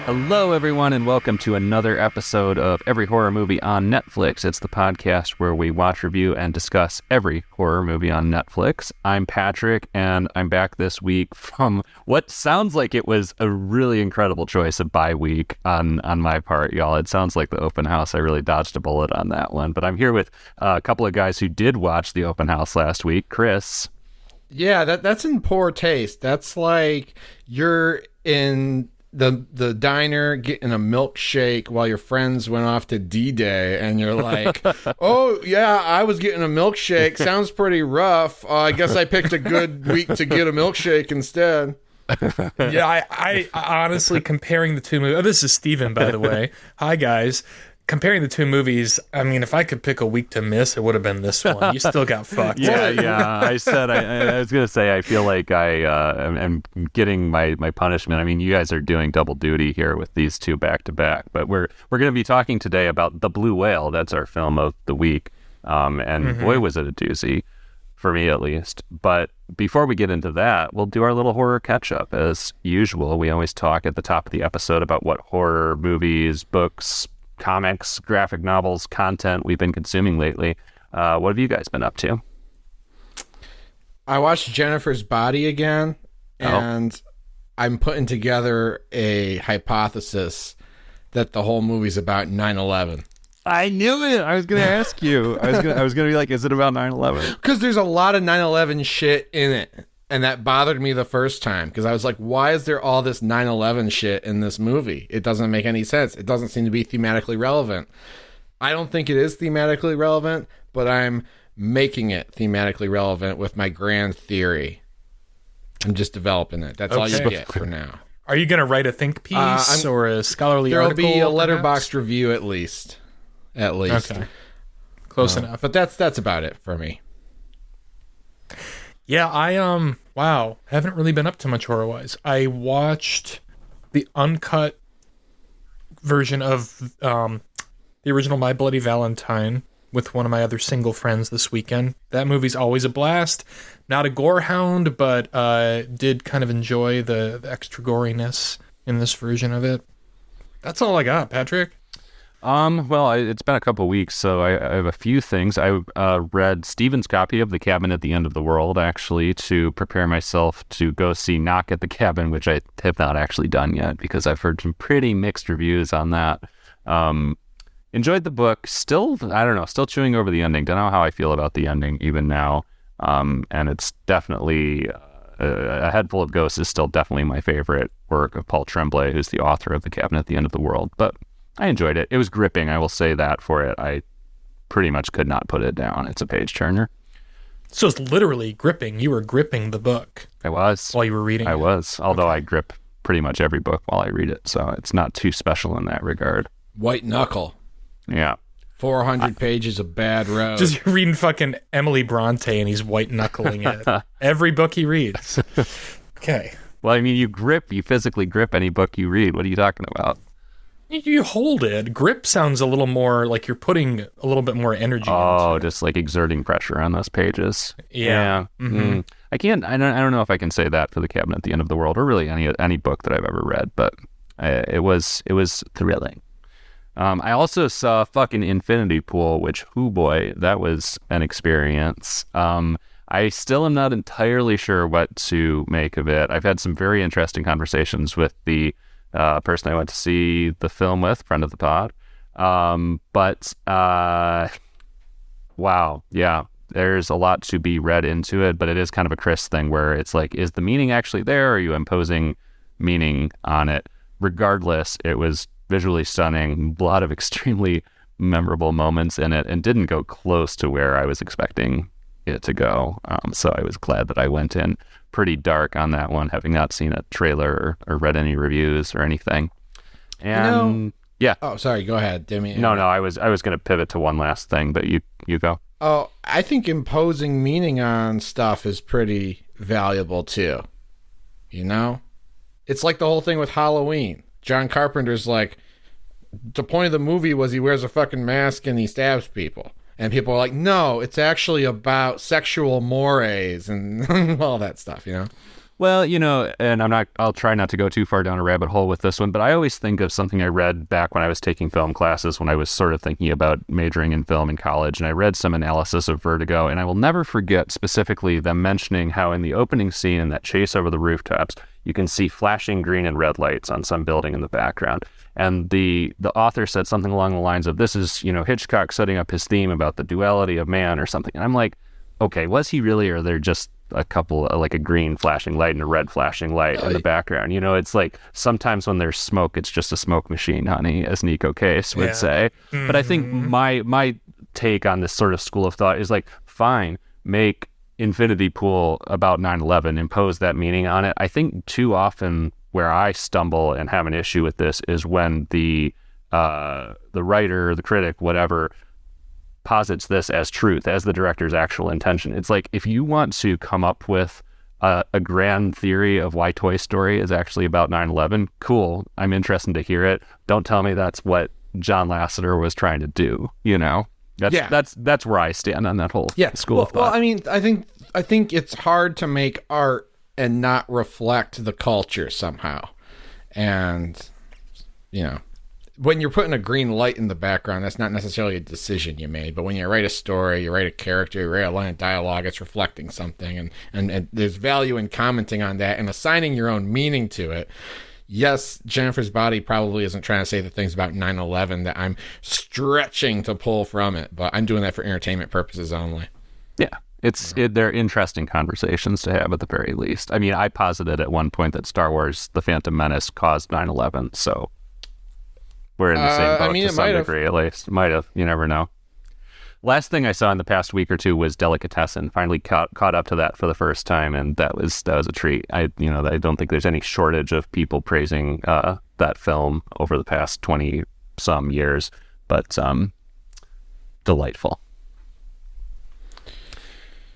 Hello, everyone, and welcome to another episode of Every Horror Movie on Netflix. It's the podcast where we watch, review, and discuss every horror movie on Netflix. I'm Patrick, and I'm back this week from what sounds like it was a really incredible choice of bye week on my part, y'all. It sounds like the open house. I really dodged a bullet on that one. But I'm here with a couple of guys who did watch the open house last week. Chris. Yeah, that's in poor taste. That's like you're in the diner getting a milkshake while your friends went off to D-Day, and you're like, oh yeah, I was getting a milkshake, sounds pretty rough, I guess I picked a good week to get a milkshake instead. Yeah, I honestly, comparing the two movies, oh, this is Steven, by the way, hi guys. Comparing the two movies, I mean, if I could pick a week to miss, it would have been this one. You still got fucked. Yeah. I said, I was going to say, I feel like I am getting my punishment. I mean, you guys are doing double duty here with these two back to back, but we're going to be talking today about The Blue Whale. That's our film of the week. Boy, was it a doozy, for me at least. But before we get into that, we'll do our little horror catch up. As usual, we always talk at the top of the episode about what horror movies, books, comics, graphic novels, content we've been consuming lately. What have you guys been up to? I watched Jennifer's Body again, and I'm putting together a hypothesis that the whole movie's about 9/11. I knew it. I was going to ask you. I was going to be like, is it about 9/11? Because there's a lot of 9/11 shit in it. And that bothered me the first time, because I was like, why is there all this 9/11 shit in this movie? It doesn't make any sense. It doesn't seem to be thematically relevant. I don't think it is thematically relevant, but I'm making it thematically relevant with my grand theory. I'm just developing it. That's all you get for now. Are you going to write a think piece or a scholarly article? There'll be a letterboxed review at least. Okay. Close enough. But that's about it for me. Yeah, I haven't really been up to much horror-wise. I watched the uncut version of the original My Bloody Valentine with one of my other single friends this weekend. That movie's always a blast. Not a gore hound, but did kind of enjoy the extra goriness in this version of it. That's all I got, Patrick. Well, it's been a couple weeks, so I have a few things. I read Steven's copy of The Cabin at the End of the World, actually, to prepare myself to go see Knock at the Cabin, which I have not actually done yet, because I've heard some pretty mixed reviews on that. Enjoyed the book. Still, I don't know, still chewing over the ending. Don't know how I feel about the ending even now. And it's definitely, A Head Full of Ghosts is still definitely my favorite work of Paul Tremblay, who's the author of The Cabin at the End of the World. But I enjoyed it. It was gripping, I will say that for it. I pretty much could not put it down. It's a page turner. So it's literally gripping. You were gripping the book. I was. While you were reading it. I was, although I grip pretty much every book while I read it, so it's not too special in that regard. White knuckle. Yeah. 400 pages of bad road. Just reading fucking Emily Bronte and he's white knuckling it. Every book he reads. Okay. Well, I mean, you physically grip any book you read. What are you talking about? You hold it. Grip sounds a little more like you're putting a little bit more energy into it. Just like exerting pressure on those pages. Yeah. Mm-hmm. I don't know if I can say that for The Cabin at the End of the World, or really any book that I've ever read, but it was thrilling. I also saw fucking Infinity Pool, which, hoo boy, that was an experience. I still am not entirely sure what to make of it. I've had some very interesting conversations with the person I went to see the film with, friend of the pod. Wow, yeah, there's a lot to be read into it, but it is kind of a Chris thing where it's like, is the meaning actually there, or are you imposing meaning on it? Regardless, it was visually stunning, a lot of extremely memorable moments in it, and didn't go close to where I was expecting it to go. So I was glad that I went in pretty dark on that one, having not seen a trailer or read any reviews or anything. And yeah. Oh, sorry. Go ahead, Demi. No. I was going to pivot to one last thing, but you go. Oh, I think imposing meaning on stuff is pretty valuable too. You know, it's like the whole thing with Halloween. John Carpenter's like, the point of the movie was he wears a fucking mask and he stabs people. And people are like, no, it's actually about sexual mores and all that stuff, you know? Well, and I'll try not to go too far down a rabbit hole with this one, but I always think of something I read back when I was taking film classes, when I was sort of thinking about majoring in film in college, and I read some analysis of Vertigo, and I will never forget specifically them mentioning how in the opening scene in that chase over the rooftops, you can see flashing green and red lights on some building in the background. And the author said something along the lines of, this is, Hitchcock setting up his theme about the duality of man or something. And I'm like, okay, was he really, or they're just a couple, like a green flashing light and a red flashing light in the background? It's like sometimes when there's smoke, it's just a smoke machine, honey, as Nico Case would say. Mm-hmm. But I think my take on this sort of school of thought is like, fine, make Infinity Pool about 9/11, impose that meaning on it. I think too often where I stumble and have an issue with this is when the writer, the critic, whatever, posits this as truth, as the director's actual intention. It's like, if you want to come up with a grand theory of why Toy Story is actually about 9/11, cool, I'm interested to hear it. Don't tell me that's what John Lasseter was trying to do, That's where I stand on that whole school of thought. Well, I mean, I think it's hard to make art and not reflect the culture somehow. And, when you're putting a green light in the background, that's not necessarily a decision you made. But when you write a story, you write a character, you write a line of dialogue, it's reflecting something. And there's value in commenting on that and assigning your own meaning to it. Yes, Jennifer's Body probably isn't trying to say the things about 9/11 that I'm stretching to pull from it, but I'm doing that for entertainment purposes only. Yeah, they're interesting conversations to have at the very least. I mean, I posited at one point that Star Wars: The Phantom Menace caused 9/11, so we're in the same boat to some degree, at least. Might have. You never know. Last thing I saw in the past week or two was Delicatessen. Finally caught up to that for the first time, and that was a treat. I don't think there's any shortage of people praising that film over the past 20 some years, but delightful.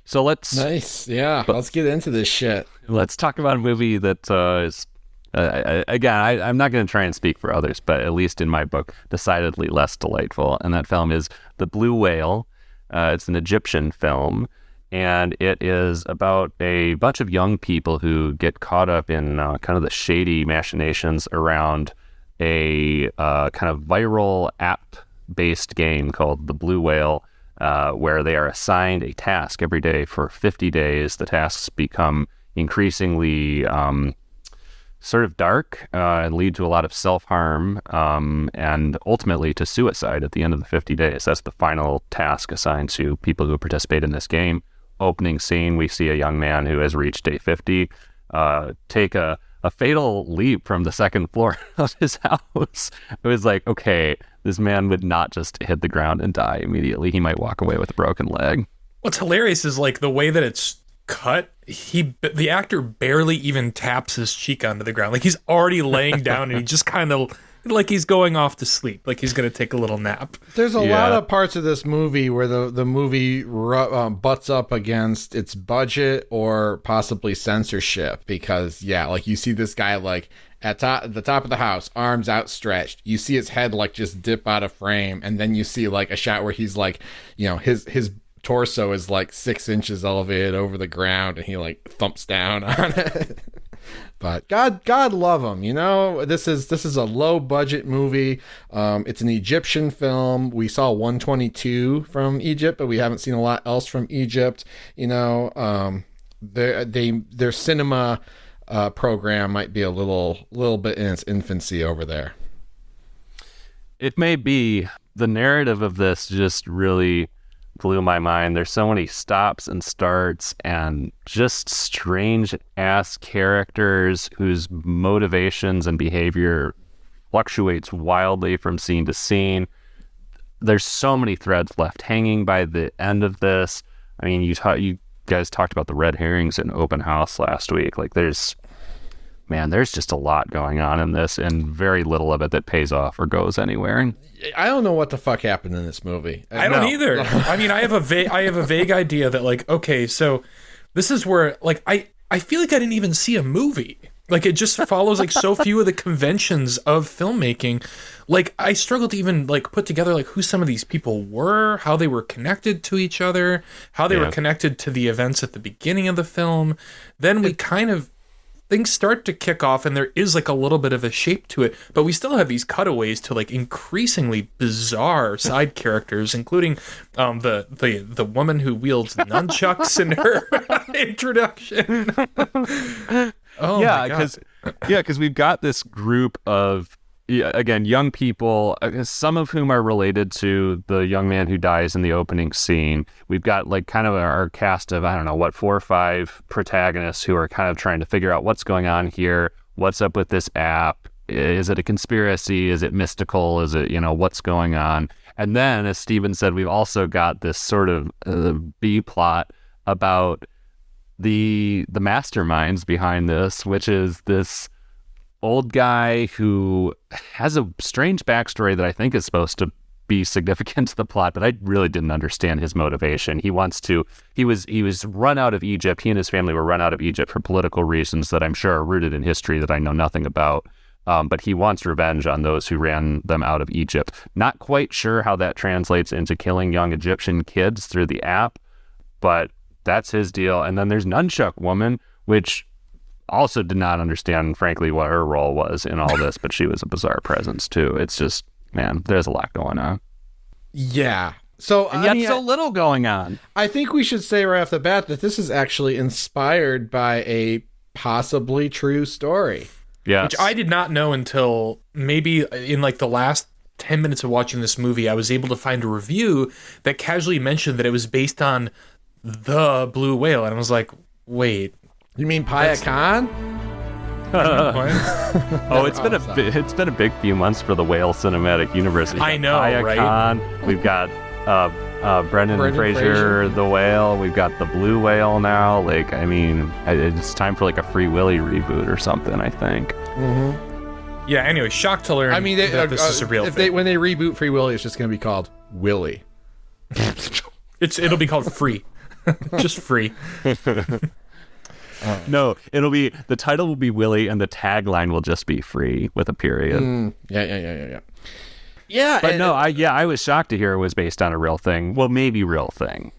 So let's let's get into this shit. Let's talk about a movie that is. Again, I'm not going to try and speak for others, but at least in my book, decidedly less delightful. And that film is The Blue Whale. It's an Egyptian film, and it is about a bunch of young people who get caught up in kind of the shady machinations around a kind of viral app-based game called The Blue Whale, where they are assigned a task every day for 50 days. The tasks become increasingly sort of dark and lead to a lot of self-harm and ultimately to suicide at the end of the 50 days. That's the final task assigned to people who participate in this game. Opening scene, we see a young man who has reached day 50 take a fatal leap from the second floor of his house. It was like, okay, this man would not just hit the ground and die immediately. He might walk away with a broken leg. What's hilarious is like the way that it's cut, the actor barely even taps his cheek onto the ground. Like he's already laying down and he just kind of like he's going off to sleep, like he's going to take a little nap. There's a lot of parts of this movie where the movie butts up against its budget or possibly censorship, because like you see this guy like at the top of the house, arms outstretched. You see his head like just dip out of frame, and then you see like a shot where he's like, his torso is like 6 inches elevated over the ground, and he like thumps down on it. But God love him. This is a low budget movie. It's an Egyptian film. We saw 122 from Egypt, but we haven't seen a lot else from Egypt. Their cinema program might be a little bit in its infancy over there. It may be. The narrative of this just really blew my mind. There's so many stops and starts and just strange ass characters whose motivations and behavior fluctuates wildly from scene to scene. There's so many threads left hanging by the end of this. I mean, you guys talked about the red herrings in Open House last week. Like there's just a lot going on in this, and very little of it that pays off or goes anywhere. I don't know what the fuck happened in this movie. I don't either. I mean, I have a vague idea that like, okay, so this is where like I feel like I didn't even see a movie. Like it just follows like so few of the conventions of filmmaking. Like I struggled to even like put together like who some of these people were, how they were connected to each other, how they were connected to the events at the beginning of the film. Then we kind of things start to kick off and there is like a little bit of a shape to it, but we still have these cutaways to like increasingly bizarre side characters, including the woman who wields nunchucks in her introduction. Oh yeah, because we've got this group of, again, young people, some of whom are related to the young man who dies in the opening scene. We've got like kind of our cast of, I don't know, 4 or 5 protagonists who are kind of trying to figure out what's going on here. What's up with this app? Is it a conspiracy? Is it mystical? Is it, what's going on? And then, as Steven said, we've also got this sort of B plot about the masterminds behind this, which is this old guy who has a strange backstory that I think is supposed to be significant to the plot, but I really didn't understand his motivation. He was run out of Egypt. He and his family were run out of Egypt for political reasons that I'm sure are rooted in history that I know nothing about. But he wants revenge on those who ran them out of Egypt. Not quite sure how that translates into killing young Egyptian kids through the app, but that's his deal. And then there's Nunchuck Woman, which also did not understand, frankly, what her role was in all this, but she was a bizarre presence too. It's just, man, there's a lot going on. Yeah. So and yet so little going on. I think we should say right off the bat that this is actually inspired by a possibly true story. Yeah. Which I did not know until maybe in like the last 10 minutes of watching this movie. I was able to find a review that casually mentioned that it was based on the blue whale. And I was like, wait. You mean Paya Khan? Oh, it's been a big few months for the whale cinematic universe. I know, Paya right? Khan, we've got Brendan Fraser, the whale. We've got the blue whale now. Like, I mean, it's time for like a Free Willy reboot or something, I think. Mm-hmm. Yeah. Anyway, shocked to learn that this is a real thing. When they reboot Free Willy, it's just going to be called Willy. It'll be called Free, just Free. No, the title will be Willy, and the tagline will just be Free with a period. Yeah. Yeah, but I was shocked to hear it was based on a real thing. Well, maybe real thing.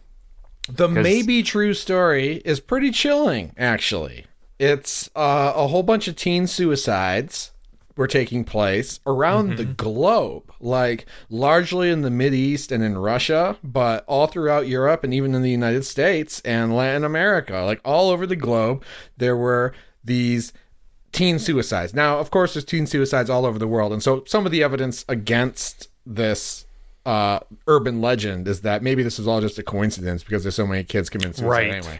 The maybe true story is pretty chilling, actually. It's a whole bunch of teen suicides were taking place around the globe, like largely in the Mideast and in Russia, but all throughout Europe and even in the United States and Latin America, like all over the globe, there were these teen suicides. Now, of course, there's teen suicides all over the world. And so some of the evidence against this urban legend is that maybe this was all just a coincidence because there's so many kids committing suicide anyway.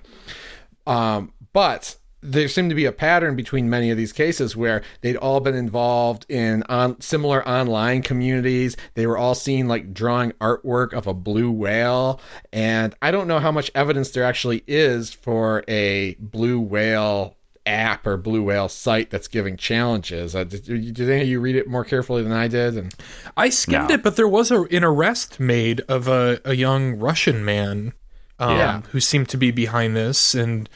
But there seemed to be a pattern between many of these cases where they'd all been involved in similar online communities. They were all seen like drawing artwork of a blue whale. And I don't know how much evidence there actually is for a blue whale app or blue whale site that's giving challenges. Did any of you read it more carefully than I did? And I skimmed it, but there was an arrest made of a young Russian man who seemed to be behind this. And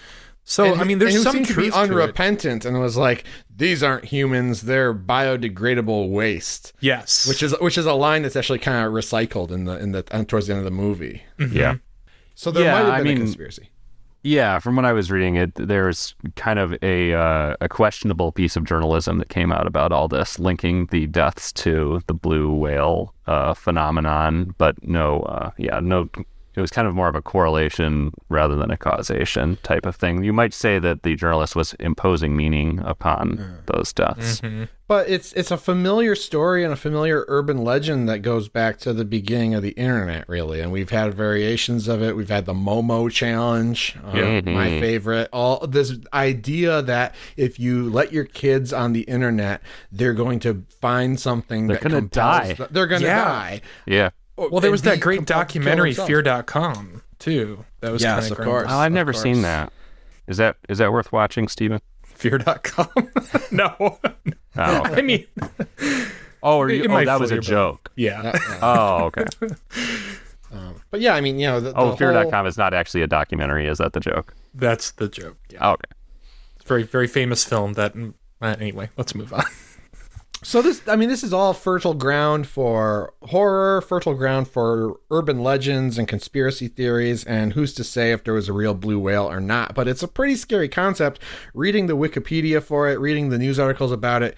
so, I mean, there's some truth to unrepentant and was like, these aren't humans, they're biodegradable waste. Yes. Which is a line that's actually kind of recycled in the towards the end of the movie. Mm-hmm. Yeah. So there might have been a conspiracy. Yeah, from what I was reading, there's kind of a questionable piece of journalism that came out about all this, linking the deaths to the blue whale phenomenon, but no, it was kind of more of a correlation rather than a causation type of thing. You might say that the journalist was imposing meaning upon those deaths. Mm-hmm. But it's a familiar story and a familiar urban legend that goes back to the beginning of the internet, really. And we've had variations of it. We've had the Momo challenge, my favorite. All this idea that if you let your kids on the internet, they're going to find something they're going to die. They're going to die. Yeah. Well, there was that great documentary, Fear.com, too. That was yes, of course. Oh, I've never seen that. Is that worth watching, Steven? Fear.com? No. Oh, okay. I mean... that was a joke. Yeah. Oh, okay. But yeah, I mean, Fear.com is not actually a documentary. Is that the joke? That's the joke. Yeah. Oh, okay. It's a very, very famous film that... anyway, let's move on. So this is all fertile ground for horror, fertile ground for urban legends and conspiracy theories, and who's to say if there was a real blue whale or not. But it's a pretty scary concept. Reading the Wikipedia for it, reading the news articles about it,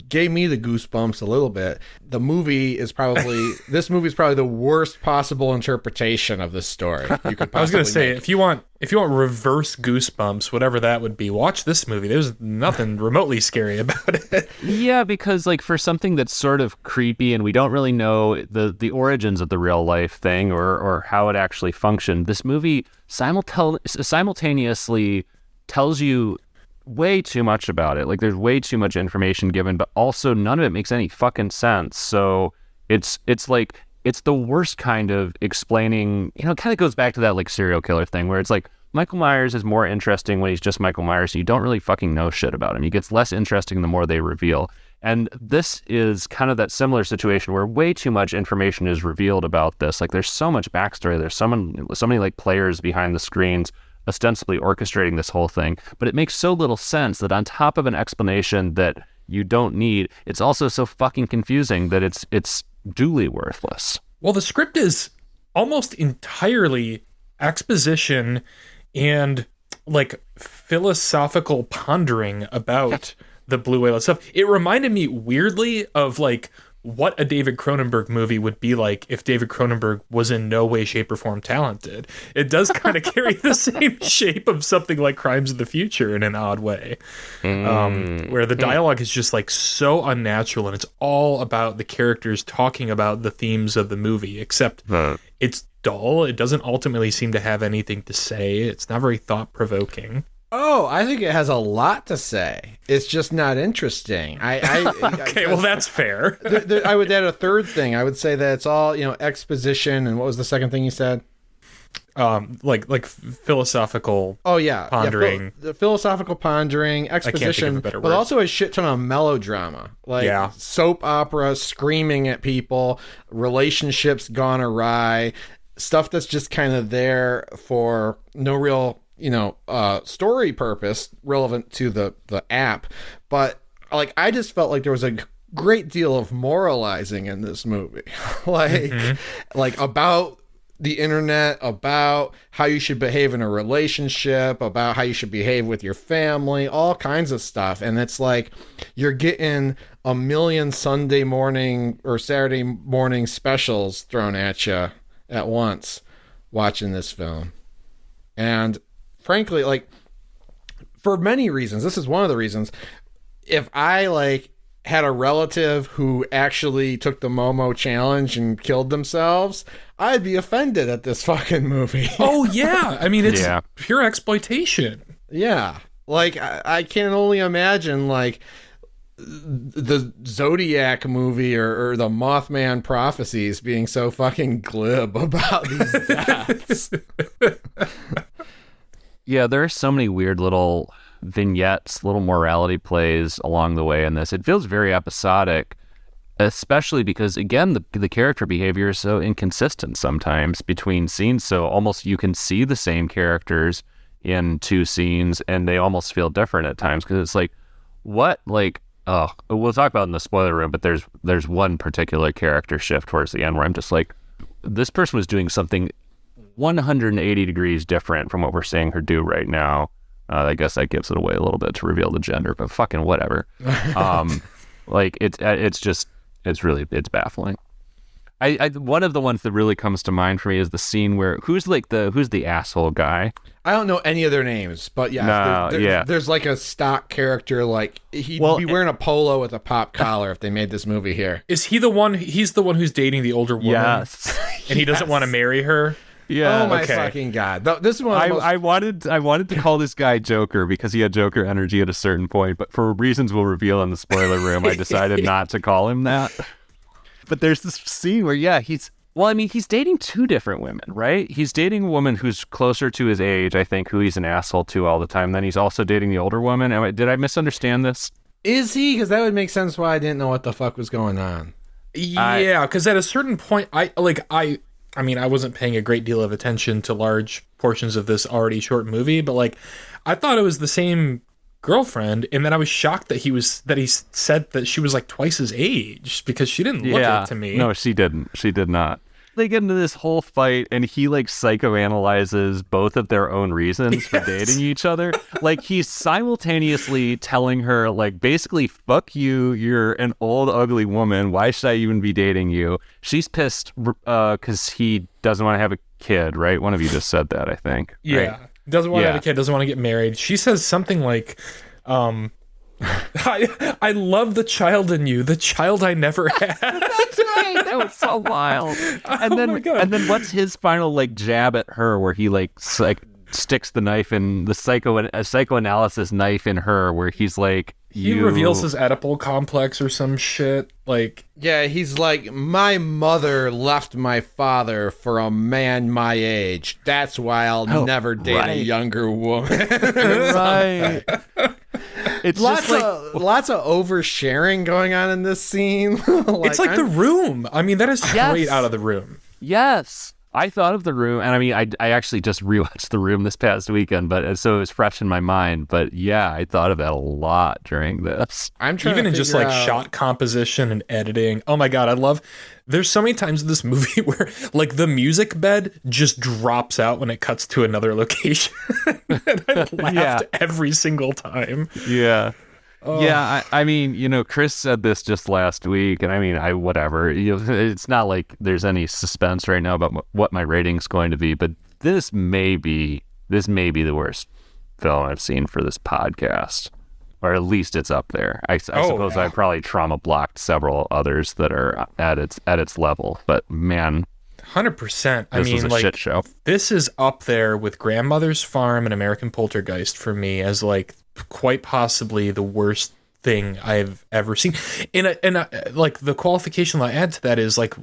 gave me the goosebumps a little bit. This movie is probably the worst possible interpretation of this story you could possibly I was going to say, make. if you want reverse goosebumps, whatever that would be, watch this movie. There's nothing remotely scary about it. Yeah, because like for something that's sort of creepy and we don't really know the origins of the real life thing or how it actually functioned, this movie simultaneously tells you way too much about it. Like there's way too much information given, but also none of it makes any fucking sense. So it's like it's the worst kind of explaining, it kind of goes back to that like serial killer thing where it's like Michael Myers is more interesting when he's just Michael Myers. So you don't really fucking know shit about him. He gets less interesting the more they reveal. And this is kind of that similar situation where way too much information is revealed about this. Like there's so much backstory. There's so many like players behind the screens ostensibly orchestrating this whole thing. But it makes so little sense that on top of an explanation that you don't need, it's also so fucking confusing that it's duly worthless. Well, the script is almost entirely exposition and like philosophical pondering about the blue whale stuff. It reminded me weirdly of like what a David Cronenberg movie would be like if David Cronenberg was in no way, shape, or form talented. It does kind of carry the same shape of something like Crimes of the Future in an odd way, where the dialogue is just like so unnatural and it's all about the characters talking about the themes of the movie, except it's dull. It doesn't ultimately seem to have anything to say. It's not very thought-provoking. Oh, I think it has a lot to say. It's just not interesting. Okay, well, that's fair. I would add a third thing. I would say that it's all, exposition. And what was the second thing you said? Like philosophical. Oh yeah, pondering. The philosophical pondering, exposition, but also a shit ton of melodrama, like soap opera, screaming at people, relationships gone awry, stuff that's just kind of there for no real story purpose relevant to the app. But like I just felt like there was a great deal of moralizing in this movie, like about the internet, about how you should behave in a relationship, about how you should behave with your family, all kinds of stuff. And it's like you're getting a million Sunday morning or Saturday morning specials thrown at you at once watching this film. And frankly, like, for many reasons, this is one of the reasons, if I had a relative who actually took the Momo challenge and killed themselves, I'd be offended at this fucking movie. Oh yeah, I mean it's pure exploitation. Yeah, like I can only imagine like the Zodiac movie or the Mothman prophecies being so fucking glib about these deaths. Yeah, there are so many weird little vignettes, little morality plays along the way in this. It feels very episodic, especially because, again, the character behavior is so inconsistent sometimes between scenes. So almost you can see the same characters in two scenes and they almost feel different at times because it's like, what? Like, oh, we'll talk about it in the spoiler room, but there's one particular character shift towards the end where I'm just like, this person was doing something 180 degrees different from what we're seeing her do right now. I guess that gives it away a little bit to reveal the gender, but fucking whatever. Like it's baffling. I one of the ones that really comes to mind for me is the scene where who's the asshole guy? I don't know any of their names, but there's like a stock character, like he'd be wearing a polo with a pop collar if they made this movie here. Is he the one? He's the one who's dating the older woman. Yes, and he doesn't want to marry her. Yeah. Oh my fucking god! This one. I wanted to call this guy Joker because he had Joker energy at a certain point, but for reasons we'll reveal in the spoiler room, I decided not to call him that. But there's this scene where he's dating two different women, right? He's dating a woman who's closer to his age, I think, who he's an asshole to all the time. Then he's also dating the older woman. Did I misunderstand this? Is he? Because that would make sense why I didn't know what the fuck was going on. Yeah, because at a certain point, I wasn't paying a great deal of attention to large portions of this already short movie, but like, I thought it was the same girlfriend, and then I was shocked that he said that she was like twice his age, because she didn't look it to me. No, she didn't. She did not. They get into this whole fight, and he like psychoanalyzes both of their own reasons for dating each other. Like, he's simultaneously telling her, like, basically, fuck you, you're an old ugly woman, why should I even be dating you? She's pissed because he doesn't want to have a kid, right? One of you just said that, I think. Yeah, right? Doesn't want to have a kid, doesn't want to get married. She says something like, I love the child in you, the child I never had. That's right. That was so wild. And then what's his final like jab at her, where he like sticks the knife in the psychoanalysis knife in her, where he's like, he reveals his Oedipal complex or some shit. Like, yeah, he's like, my mother left my father for a man my age. That's why I'll never date a younger woman. Right. It's lots of oversharing going on in this scene. It's like The Room. I mean, that is straight out of The Room. Yes. I thought of The Room, and I mean, I actually just rewatched The Room this past weekend, but so it was fresh in my mind. But yeah, I thought of that a lot during this. I'm trying even to in just like shot composition and editing. Oh my god, I love. There's so many times in this movie where like the music bed just drops out when it cuts to another location, and I laughed every single time. Yeah. Yeah, I mean, Chris said this just last week, and I mean, whatever. It's not like there's any suspense right now about what my rating's going to be, but this may be the worst film I've seen for this podcast, or at least it's up there. I suppose I probably trauma blocked several others that are at its level, but man, 100%. I this mean, was a like, shit show. This is up there with Grandmother's Farm and American Poltergeist for me as like quite possibly the worst thing I've ever seen. And like the qualification I add to that is like,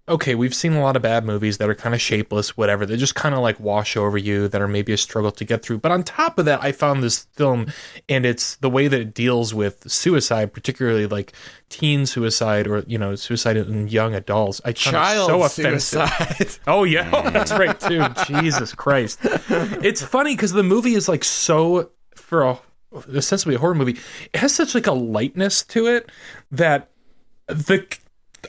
okay, we've seen a lot of bad movies that are kind of shapeless, whatever. They just kind of like wash over you, that are maybe a struggle to get through. But on top of that, I found this film, and it's the way that it deals with suicide, particularly like teen suicide or, suicide in young adults. I found it so offensive. Suicide. Oh, yeah. Oh, that's right, too. Jesus Christ. It's funny because the movie is like so, for essentially a horror movie, it has such like a lightness to it that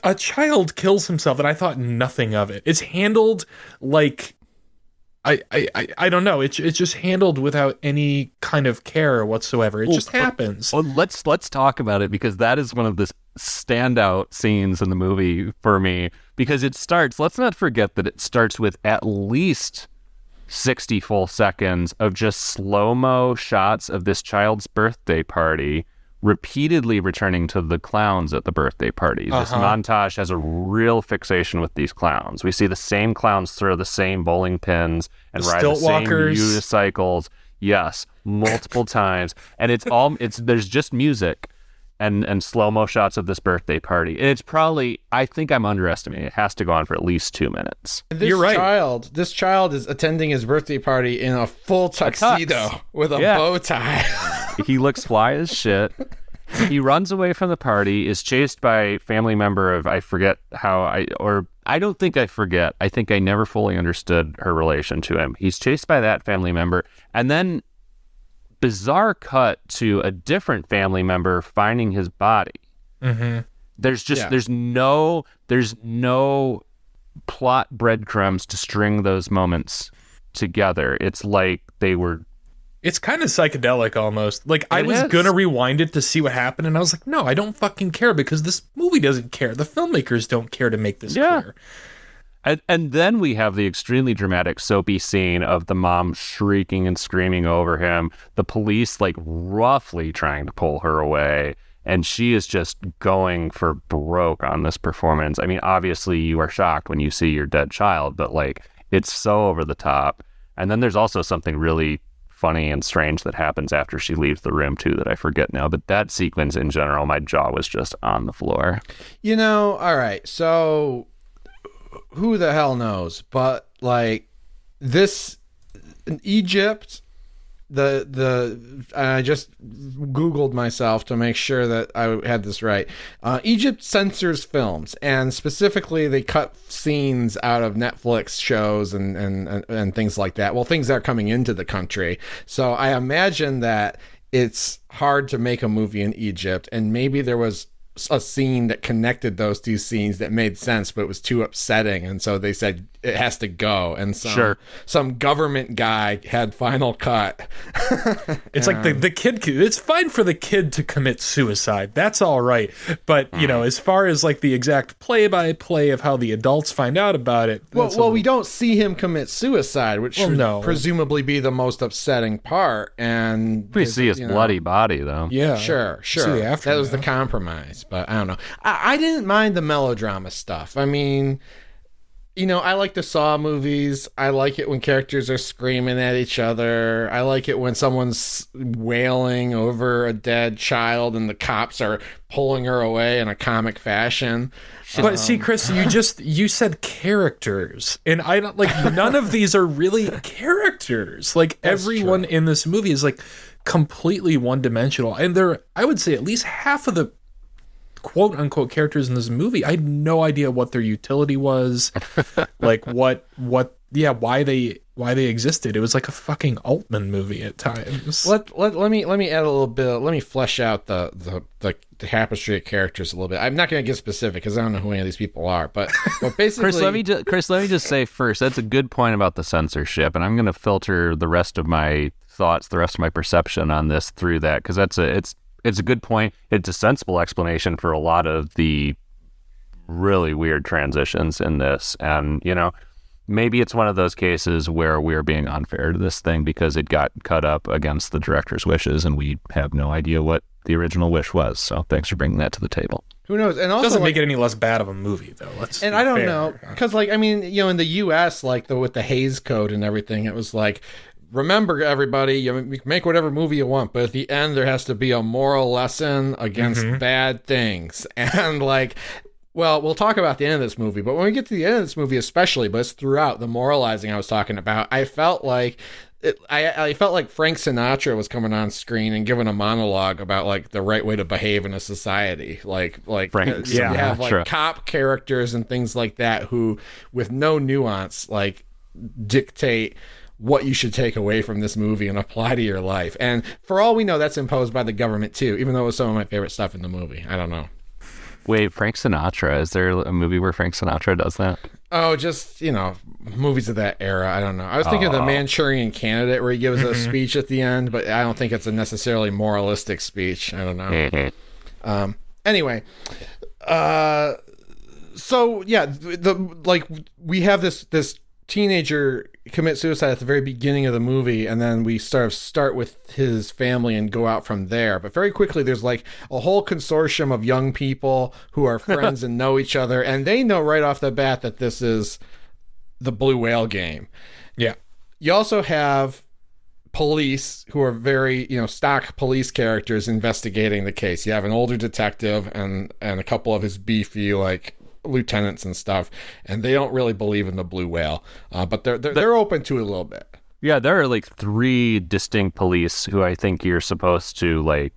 a child kills himself, and I thought nothing of it. It's handled like I don't know. It's just handled without any kind of care whatsoever. It just happens. Well, let's talk about it, because that is one of the standout scenes in the movie for me, because it starts. Let's not forget that it starts with at least 60 full seconds of just slow-mo shots of this child's birthday party, repeatedly returning to the clowns at the birthday party. This montage has a real fixation with these clowns. We see the same clowns throw the same bowling pins and ride the same unicycles. Yes, multiple times. And there's just music and slow-mo shots of this birthday party. And it's probably, I think I'm underestimating. It has to go on for at least 2 minutes. You're right. This child is attending his birthday party in a full tuxedo with a bow tie. He looks fly as shit. He runs away from the party, is chased by a family member of, I forget how, I don't think I forget. I think I never fully understood her relation to him. He's chased by that family member, and then bizarre cut to a different family member finding his body. Mm-hmm. There's no plot breadcrumbs to string those moments together. It's like it's kind of psychedelic almost. Like, I was gonna rewind it to see what happened, and I was like, no, I don't fucking care, because this movie doesn't care. The filmmakers don't care to make this clear. And then we have the extremely dramatic soapy scene of the mom shrieking and screaming over him, the police like roughly trying to pull her away, and she is just going for broke on this performance. I mean, obviously you are shocked when you see your dead child, but like, it's so over the top. And then there's also something really funny and strange that happens after she leaves the room too, that I forget now. But that sequence in general, my jaw was just on the floor. All right, so who the hell knows? But like, this in Egypt, I just Googled myself to make sure that I had this right. Egypt censors films, and specifically they cut scenes out of Netflix shows and things like that. Well, things that are coming into the country. So I imagine that it's hard to make a movie in Egypt, and maybe there was a scene that connected those two scenes that made sense, but it was too upsetting, and so they said it has to go. And some government guy had final cut. It's like the kid. It's fine for the kid to commit suicide. That's all right. But as far as like the exact play-by-play of how the adults find out about it. Well, we don't see him commit suicide, which should presumably be the most upsetting part. And we see his bloody body, though. Yeah, sure. That was the compromise. But I don't know. I didn't mind the melodrama stuff. I mean, I like the Saw movies. I like it when characters are screaming at each other. I like it when someone's wailing over a dead child and the cops are pulling her away in a comic fashion. But see, Chris, you said characters, and I don't none of these are really characters. Like everyone in this movie is like completely one-dimensional, and I would say at least half of the quote unquote characters in this movie, I had no idea what their utility was, like why they existed. It was like a fucking Altman movie at times. Let me add a little bit. Let me flesh out the tapestry of characters a little bit. I'm not going to get specific because I don't know who any of these people are, but basically, Chris, let me just say first, that's a good point about the censorship, and I'm going to filter the rest of my thoughts, the rest of my perception on this through that, because it's a good point. It's a sensible explanation for a lot of the really weird transitions in this. And, maybe it's one of those cases where we're being unfair to this thing because it got cut up against the director's wishes and we have no idea what the original wish was. So thanks for bringing that to the table. Who knows? And also, doesn't make it any less bad of a movie, though. I don't know. Because, in the U.S., with the Hays Code and everything, it was like, remember, everybody, you make whatever movie you want, but at the end there has to be a moral lesson against bad things. And we'll talk about the end of this movie, but when we get to the end of this movie especially, but it's throughout the moralizing I was talking about, I felt like I felt like Frank Sinatra was coming on screen and giving a monologue about the right way to behave in a society. Frank you have cop characters and things like that who, with no nuance, dictate what you should take away from this movie and apply to your life. And for all we know, that's imposed by the government too, even though it was some of my favorite stuff in the movie. I don't know. Wait, Frank Sinatra, is there a movie where Frank Sinatra does that? Oh, just, movies of that era. I don't know. I was thinking of The Manchurian Candidate, where he gives a speech at the end, but I don't think it's a necessarily moralistic speech. I don't know. Anyway, so yeah, we have this teenager commit suicide at the very beginning of the movie, and then we start with his family and go out from there. But very quickly there's a whole consortium of young people who are friends and know each other, and they know right off the bat that this is the Blue Whale game. Yeah. You also have police who are very, stock police characters investigating the case. You have an older detective and a couple of his beefy lieutenants and stuff, and they don't really believe in the blue whale, but they're open to it a little bit. Yeah, there are three distinct police who I think you're supposed to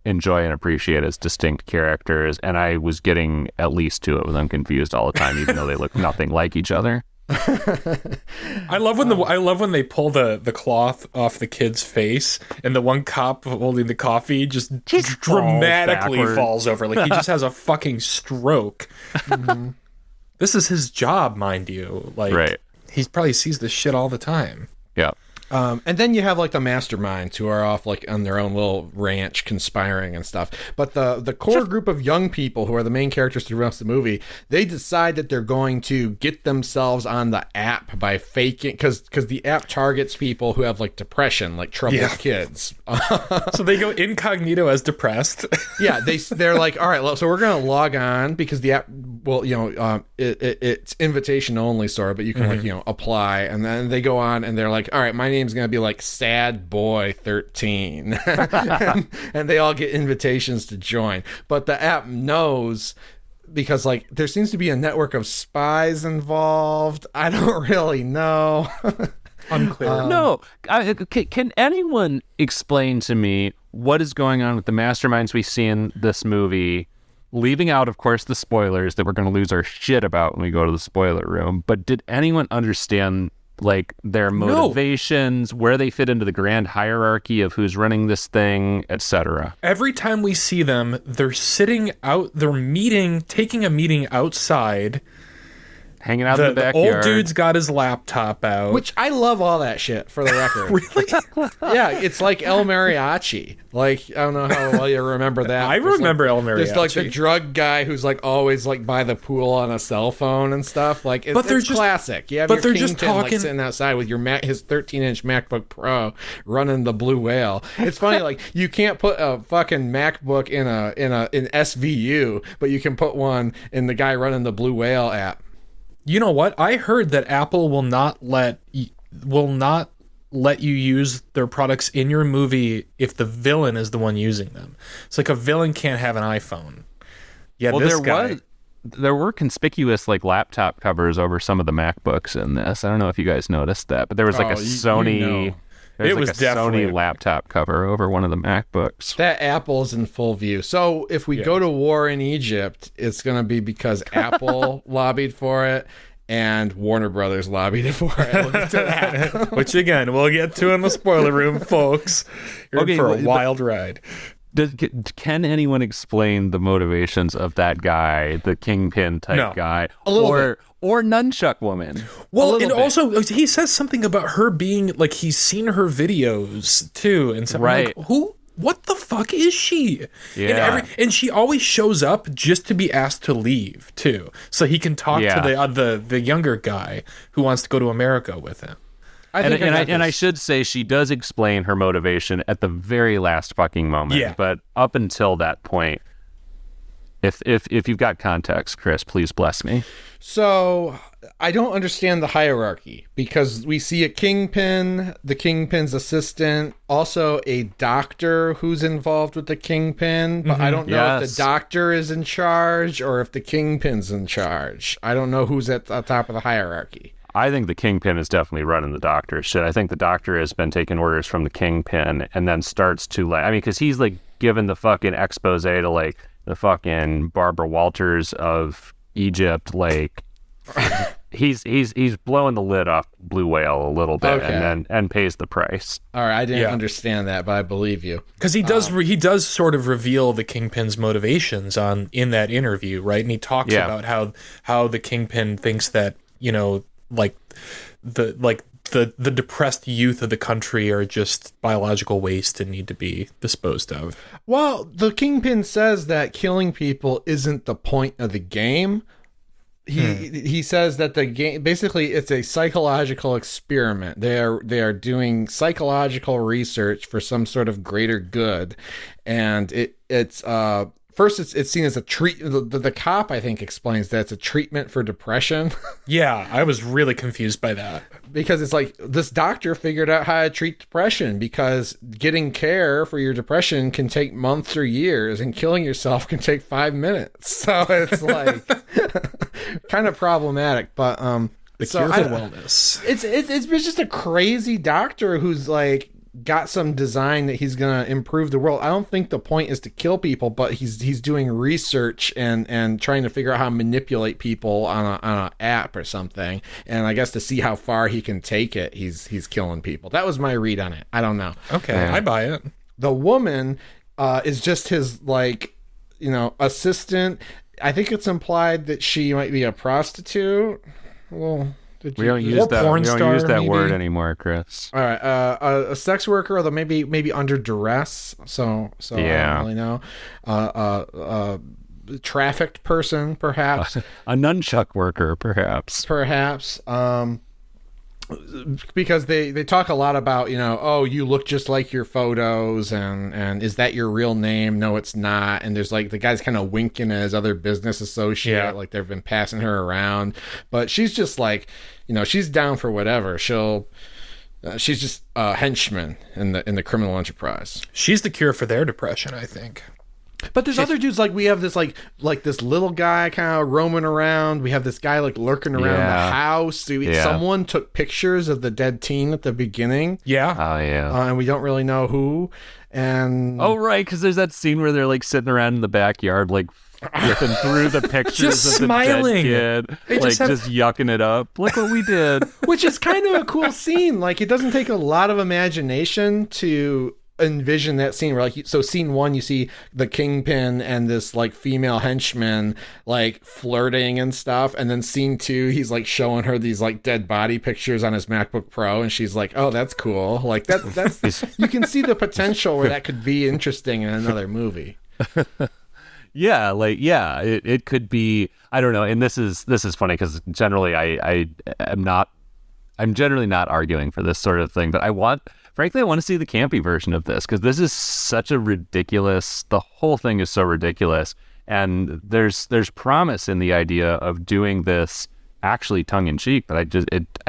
enjoy and appreciate as distinct characters, and I was getting at least two of them confused all the time, even though they look nothing like each other. I love when they pull the cloth off the kid's face, and the one cop holding the coffee just dramatically falls over, he just has a fucking stroke. This is his job, mind you. Right. He probably sees this shit all the time. Yeah. And then you have the masterminds who are off on their own little ranch conspiring and stuff. But the core group of young people who are the main characters through the rest of the movie, they decide that they're going to get themselves on the app by faking, because the app targets people who have depression, troubled kids. So they go incognito as depressed. Yeah, they're all right, so we're going to log on because the app, it's invitation only, but you can apply, and then they go on and they're all right, my name's gonna be Sad Boy 13. and they all get invitations to join, but the app knows, because there seems to be a network of spies involved. I don't really know. Unclear. No, can anyone explain to me what is going on with the masterminds we see in this movie? Leaving out, of course, the spoilers that we're going to lose our shit about when we go to the spoiler room. But did anyone understand like their motivations, where they fit into the grand hierarchy of who's running this thing, etc.? Every time we see them, they're taking a meeting outside. Hanging out in the backyard. Old dude's got his laptop out. Which I love all that shit, for the record. Really? Yeah, it's like El Mariachi. Like, I don't know how well you remember that. I remember like, El Mariachi. There's like the drug guy who's like always like by the pool on a cell phone and stuff. Like, But they're it's just classic. You have but your they're just Kingpin, like talking- sitting outside with your his 13-inch MacBook Pro running the Blue Whale. It's funny, like you can't put a fucking MacBook in SVU, but you can put one in the guy running the Blue Whale app. You know what? I heard that Apple will not let you use their products in your movie if the villain is the one using them. It's like a villain can't have an iPhone. Yeah, Well, this guy. there were conspicuous like laptop covers over some of the MacBooks in this. I don't know if you guys noticed that, but there was like a Sony. You know. There's It like was a definitely- Sony laptop cover over one of the MacBooks. That Apple's in full view. So if we go to war in Egypt, it's going to be because Apple lobbied for it and Warner Brothers lobbied for it. Look at that. Which again, we'll get to in the spoiler room, folks. You're in Okay, for a but- wild ride. Can anyone explain the motivations of that guy, the Kingpin type No. guy, A little bit. or Nunchuck Woman? Well, little and bit. also he says something about her being like he's seen her videos too, and something Right. like, who? What the fuck is she? Yeah. And she always shows up just to be asked to leave too, so he can talk Yeah. to the younger guy who wants to go to America with him. I should say she does explain her motivation at the very last fucking moment. Yeah. But up until that point, if you've got context, Chris, please bless me. So I don't understand the hierarchy because we see a Kingpin, the Kingpin's assistant, also a doctor who's involved with the Kingpin, but I don't know if Yes. the doctor is in charge or if the Kingpin's in charge. I don't know who's at the top of the hierarchy. I think the Kingpin is definitely running the doctor shit. I think the doctor has been taking orders from the Kingpin and then starts to like, I mean, because he's like given the fucking expose to like the fucking Barbara Walters of Egypt, like he's blowing the lid off Blue Whale a little bit and pays the price. All right, I didn't Yeah. understand that, but I believe you. Because he does sort of reveal the Kingpin's motivations in that interview, right? And he talks about how the Kingpin thinks that, you know, the depressed youth of the country are just biological waste and need to be disposed of. Well, the Kingpin says that killing people isn't the point of the game. He says that the game basically it's a psychological experiment. They are doing psychological research for some sort of greater good, and it's first it's seen as a treat. The cop I think explains that it's a treatment for depression. Yeah, I was really confused by that. Because it's like this doctor figured out how to treat depression because getting care for your depression can take months or years and killing yourself can take 5 minutes. So it's like kind of problematic, but The cure for wellness. it's just a crazy doctor who's like got some design that he's gonna improve the world. I don't think the point is to kill people, but he's doing research and trying to figure out how to manipulate people on a app or something. And I guess to see how far he can take it, he's killing people. That was my read on it. I don't know. Okay, I buy it. The woman is just his like, you know, assistant. I think it's implied that she might be a prostitute. Well, We don't use Or that. porn We don't star, use that maybe? word anymore, Chris. All right, a sex worker, although maybe under duress. So Yeah. I don't really know. Trafficked person, perhaps. A nunchuck worker, perhaps. Perhaps. Because they talk a lot about, you know, oh, you look just like your photos, and is that your real name? No, it's not. And there's like the guy's kind of winking at his other business associate, like they've been passing her around. But she's just like, you know, she's down for whatever. She's just a henchman in the criminal enterprise. She's the cure for their depression, I think. But there's other dudes, like we have this like this little guy kind of roaming around. We have this guy like lurking around the house. Someone took pictures of the dead teen at the beginning. Yeah. Oh yeah. And we don't really know who. And right, because there's that scene where they're like sitting around in the backyard, like flipping through the pictures Just of the smiling. dead kid, They like just just yucking it up. Look what we did. which is kind of a cool scene. Like it doesn't take a lot of imagination to envision that scene where like so scene 1 you see the kingpin and this like female henchman like flirting and stuff, and then scene 2 he's like showing her these like dead body pictures on his MacBook Pro, and she's like, oh, that's cool. Like that's you can see the potential where that could be interesting in another movie. Yeah, it could be. I don't know. And this is funny because generally I'm generally not arguing for this sort of thing, but I want to see the campy version of this, because this is such a ridiculous. The whole thing is so ridiculous, and there's promise in the idea of doing this actually tongue in cheek, but I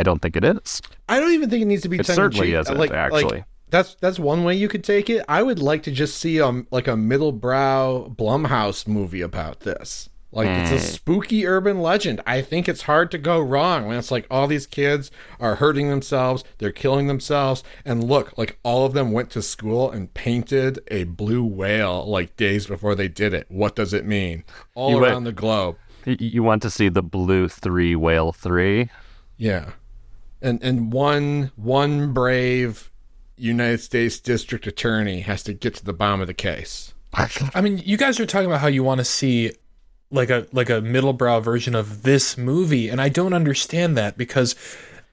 don't think it is. I don't even think it needs to be It tongue in certainly cheek. isn't, actually. That's one way you could take it. I would like to just see a middle-brow Blumhouse movie about this. Like it's a spooky urban legend. I think it's hard to go wrong when it's like all these kids are hurting themselves, they're killing themselves, and look, like all of them went to school and painted a blue whale like days before they did it. What does it mean? All around the globe. You want to see the blue 3 whale 3? Yeah. And one brave United States district attorney has to get to the bottom of the case. I mean, you guys are talking about how you want to see like a middlebrow version of this movie, and I don't understand that, because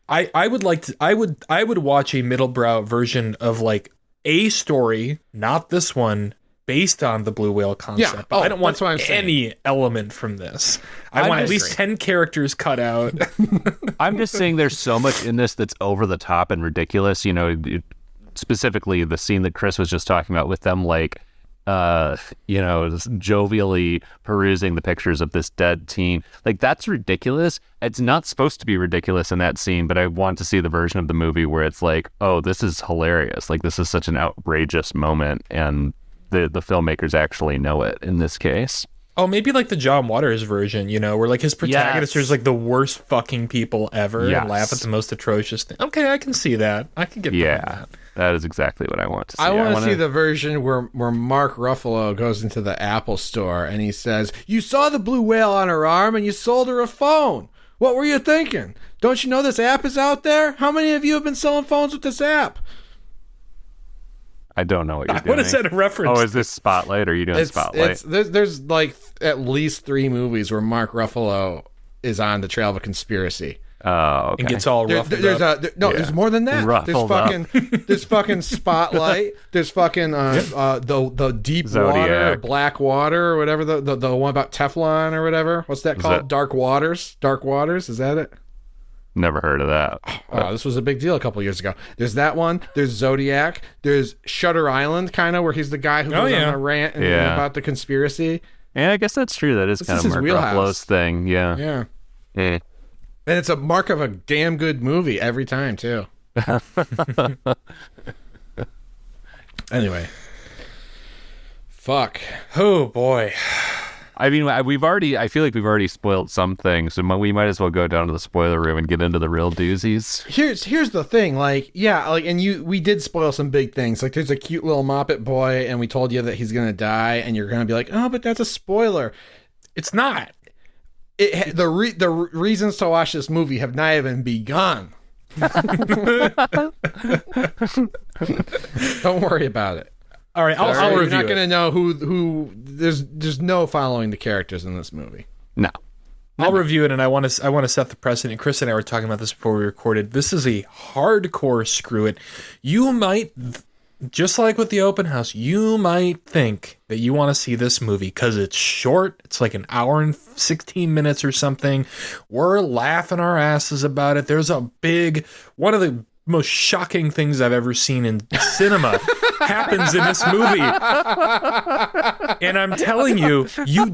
I would watch a middlebrow version of like a story, not this one, based on the blue whale concept. Yeah. But I don't want what any element from this. I want at least 10 characters cut out. I'm just saying there's so much in this that's over the top and ridiculous. You know, specifically the scene that Chris was just talking about with them, like, jovially perusing the pictures of this dead teen. Like, that's ridiculous. It's not supposed to be ridiculous in that scene, but I want to see the version of the movie where it's like, oh, this is hilarious. Like, this is such an outrageous moment, and the filmmakers actually know it in this case. Oh, maybe like the John Waters version, where like his protagonists are like the worst fucking people ever and laugh at the most atrocious thing. Okay, I can see that. I can get behind that. That is exactly what I want to see. I want to see the version where Mark Ruffalo goes into the Apple store and he says, you saw the blue whale on her arm and you sold her a phone. What were you thinking? Don't you know this app is out there? How many of you have been selling phones with this app? I don't know what you're doing. What is that a reference? Oh, is this Spotlight? Or are you doing Spotlight? There's like at least 3 movies where Mark Ruffalo is on the trail of a conspircy. Oh, okay. And gets all ruffled up. There's more than that. Ruffled There's fucking Spotlight. There's fucking the deep Zodiac. water, or black water, or whatever, the one about Teflon or whatever. What's that called? Dark Waters. Dark Waters. Is that it? Never heard of that. Oh, this was a big deal a couple years ago. There's that one. There's Zodiac. There's Shutter Island, kind of, where he's the guy who goes on a rant about the conspiracy. Yeah, I guess that's true. That is kind of Mark Ruffalo's thing. Yeah. Yeah. Eh. And it's a mark of a damn good movie every time, too. Anyway. Fuck. Oh, boy. I mean, I feel like we've already spoiled some things, so we might as well go down to the spoiler room and get into the real doozies. Here's the thing, we did spoil some big things. Like, there's a cute little Moppet boy, and we told you that he's gonna die, and you're gonna be like, oh, but that's a spoiler. It's not. The reasons to watch this movie have not even begun. Don't worry about it. All right, I'll review it. You're not going to know who. There's no following the characters in this movie. No. I'll review it, and I want to set the precedent. Chris and I were talking about this before we recorded. This is a hardcore screw it. You might, just like with the open house, you might think that you want to see this movie because it's short. It's like an hour and 16 minutes or something. We're laughing our asses about it. There's one of the most shocking things I've ever seen in cinema happens in this movie. And I'm telling you, you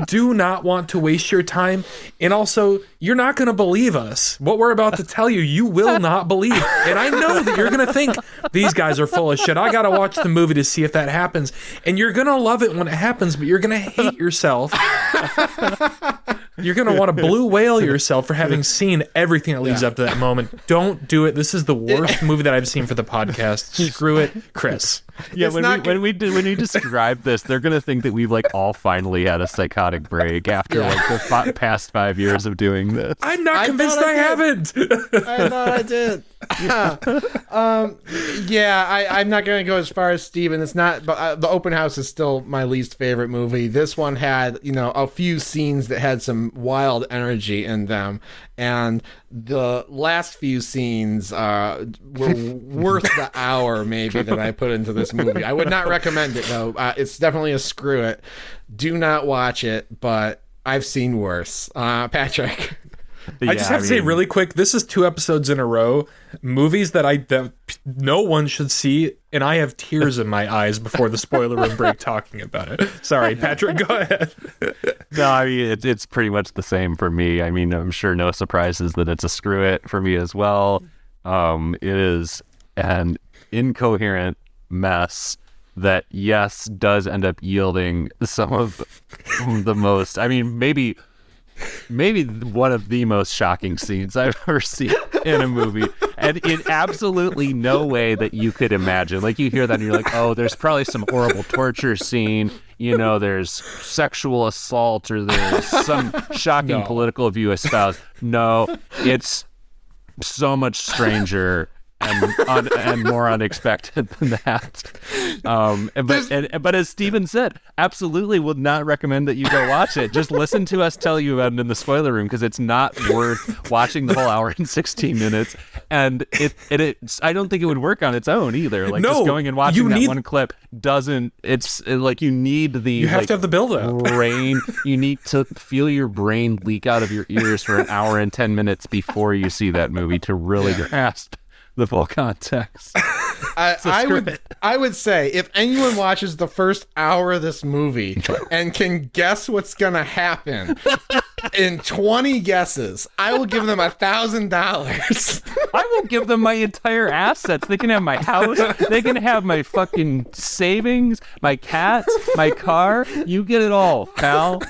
do not want to waste your time. And also, you're not going to believe us. What we're about to tell you will not believe. And I know that you're going to think these guys are full of shit. I got to watch the movie to see if that happens. And you're going to love it when it happens, but you're going to hate yourself. You're going to want to blue whale yourself for having seen everything that leads up to that moment. Don't do it. This is the worst movie that I've seen for the podcast. Screw it, Chris. Yeah, when we describe this, they're gonna think that we've like all finally had a psychotic break after like the past 5 years of doing this. I'm not convinced I haven't. I thought I did. I'm not gonna go as far as Steven. It's not, but the Open House is still my least favorite movie. This one had, a few scenes that had some wild energy in them, and the last few scenes were worth the hour maybe that I put into this movie. I would not recommend it though. It's definitely a screw it. Do not watch it, but I've seen worse. Patrick. I just have to say really quick, this is 2 episodes in a row, movies that no one should see, and I have tears in my eyes before the spoiler room break talking about it. Sorry, Patrick, go ahead. No, I mean, it's pretty much the same for me. I mean, I'm sure no surprises that it's a screw it for me as well. It is an incoherent mess that, yes, does end up yielding some of the most, I mean, maybe one of the most shocking scenes I've ever seen in a movie, and in absolutely no way that you could imagine. Like, you hear that and you're like, oh, there's probably some horrible torture scene, there's sexual assault, or there's some shocking political view espoused. No, it's so much stranger and more unexpected than that. But as Steven said, absolutely would not recommend that you go watch it. Just listen to us tell you about it in the spoiler room, because it's not worth watching the whole hour and 16 minutes. And I don't think it would work on its own either. Like, just going and watching that one clip doesn't. It's like you need the. You have to have the build up. Brain. You need to feel your brain leak out of your ears for an hour and 10 minutes before you see that movie to really grasp the full context. I would say if anyone watches the first hour of this movie and can guess what's gonna happen in 20 guesses, I will give them $1,000. I will give them my entire assets. They can have my house. They can have my fucking savings, my cats, my car. You get it all, pal.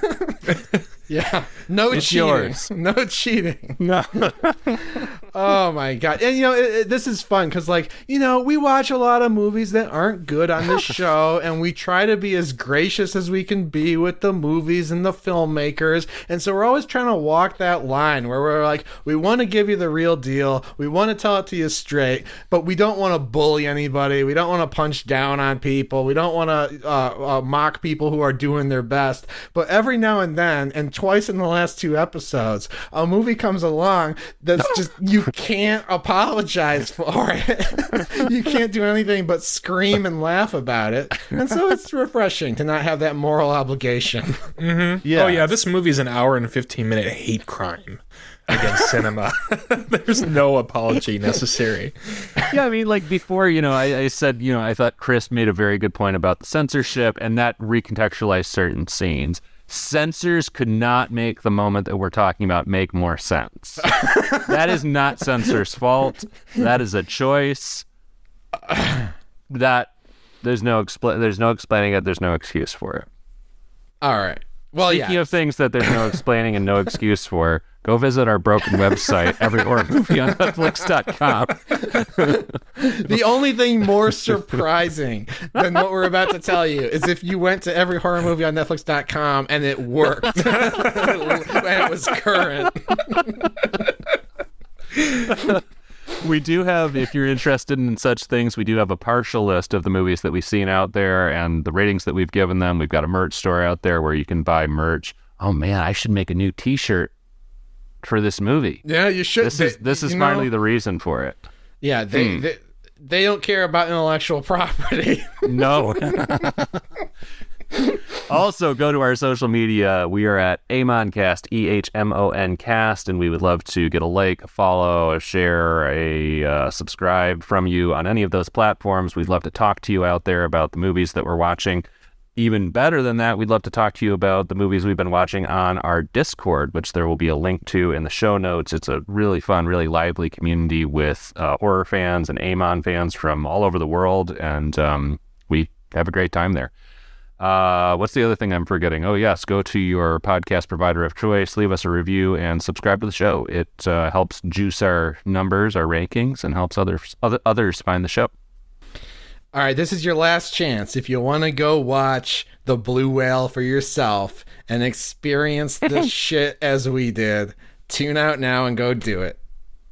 Yeah, no it's cheating. Yours. No cheating. No. Oh my god! And this is fun because, we watch a lot of movies that aren't good on this show, and we try to be as gracious as we can be with the movies and the filmmakers. And so we're always trying to walk that line where we're like, we want to give you the real deal, we want to tell it to you straight, but we don't want to bully anybody. We don't want to punch down on people. We don't want to mock people who are doing their best. But every now and then, and twice in the last 2 episodes, a movie comes along that's just, you can't apologize for it. You can't do anything but scream and laugh about it. And so it's refreshing to not have that moral obligation. Mm-hmm. Yeah. Oh yeah, this movie is an hour and 15-minute hate crime against cinema. There's no apology necessary. Yeah, I mean, like before, I said, I thought Chris made a very good point about the censorship, and that recontextualized certain scenes. Censors could not make the moment that we're talking about make more sense. That is not censors' fault. That is a choice. That there's no explaining it. There's no excuse for it. All right. Well, Speaking of things that there's no explaining and no excuse for, go visit our broken website, Every Horror Movie on Netflix.com. The only thing more surprising than what we're about to tell you is if you went to Every Horror Movie on Netflix.com and it worked. And it was current. We do have, if you're interested in such things, we do have a partial list of the movies that we've seen out there and the ratings that we've given them. We've got a merch store out there where you can buy merch. Oh man, I should make a new t-shirt for this movie. Yeah, you should. This is finally the reason for it. Yeah, they don't care about intellectual property. No. Also, go to our social media. We are at AmonCast, EHMONcast, and we would love to get a like, a follow, a share, a subscribe from you on any of those platforms. We'd love to talk to you out there about the movies that we're watching. Even better than that, we'd love to talk to you about the movies we've been watching on our Discord, which there will be a link to in the show notes. It's a really fun, really lively community with horror fans and Amon fans from all over the world, and we have a great time there. What's the other thing I'm forgetting? Oh, yes, go to your podcast provider of choice, leave us a review, and subscribe to the show. It helps juice our numbers, our rankings, and helps others find the show. All right, this is your last chance. If you want to go watch The Blue Whale for yourself and experience this shit as we did, tune out now and go do it.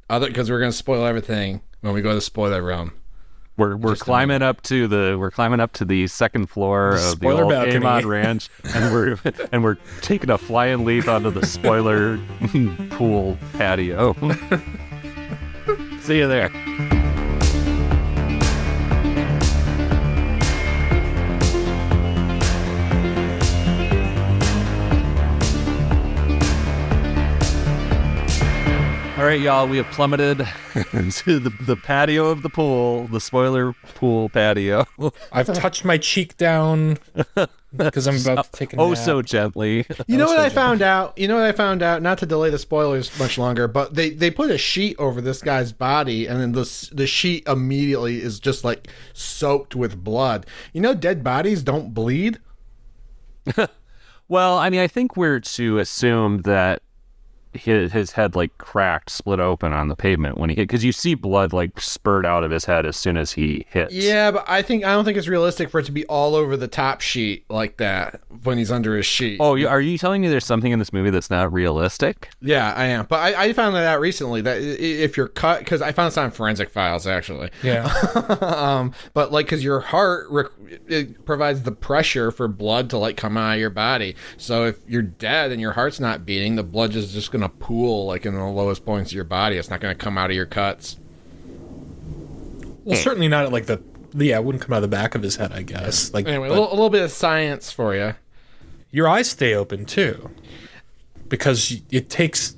Because we're going to spoil everything when we go to the spoiler room. We're climbing up to the second floor of the old Amon Ranch, and we're taking a flying leap onto the spoiler pool patio. See you there. All right, y'all, we have plummeted to the patio of the pool, the spoiler pool patio. I've touched my cheek down because I'm about to take a nap. Oh, so gently. You know what I found out? Not to delay the spoilers much longer, but they put a sheet over this guy's body, and then the sheet immediately is just like soaked with blood. You know, dead bodies don't bleed? Well, I mean, I think we're to assume that his head like cracked, split open on the pavement when he hit, because you see blood like spurt out of his head as soon as he hits. Yeah, but I don't think it's realistic for it to be all over the top sheet like that when he's under his sheet. Oh, are you telling me there's something in this movie that's not realistic? Yeah, I am. But I found that out recently, that if you're cut, because I found this on Forensic Files actually. Yeah. But like, because your heart it provides the pressure for blood to like come out of your body. So if you're dead and your heart's not beating, the blood is just going to pool like in the lowest points of your body. It's not going to come out of your cuts. Well, certainly not at like it wouldn't come out of the back of his head, I guess. Like, anyway, a little bit of science for you. Your eyes stay open too, because it takes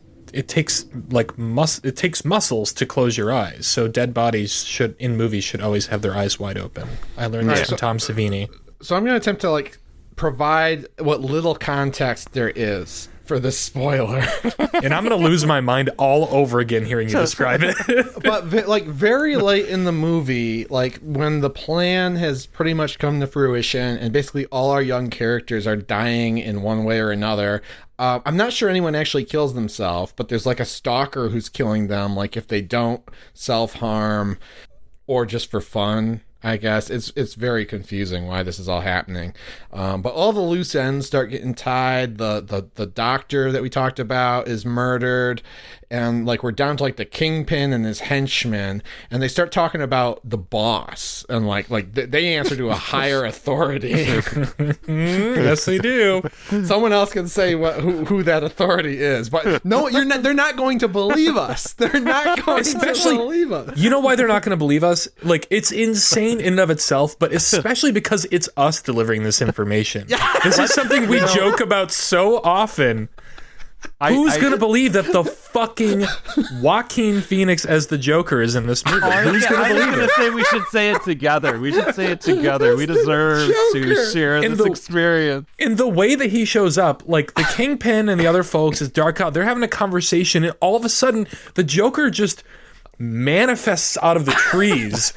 muscles to close your eyes. So dead bodies in movies should always have their eyes wide open. I learned this from Tom Savini. So I'm going to attempt to like provide what little context there is for the spoiler. And I'm going to lose my mind all over again hearing you describe it. But like very late in the movie, like when the plan has pretty much come to fruition and basically all our young characters are dying in one way or another. I'm not sure anyone actually kills themselves, but there's like a stalker who's killing them, like if they don't self-harm or just for fun. I guess it's very confusing why this is all happening, but all the loose ends start getting tied. The doctor that we talked about is murdered, and like we're down to like the kingpin and his henchmen, and they start talking about the boss, and like they answer to a higher authority. Yes, they do. Someone else can say who that authority is, but no, you're not. They're not going to believe us. They're not going to believe us. You know why they're not going to believe us? Like, it's insane in and of itself, but especially because it's us delivering this information. This is something we joke about so often. Who's going to believe that the fucking Joaquin Phoenix as the Joker is in this movie? Who's going to believe it? Say we should say it together. We should say it together. We deserve to share this experience. In the way that he shows up, like the Kingpin and the other folks is dark out. They're having a conversation, and all of a sudden, the Joker just manifests out of the trees,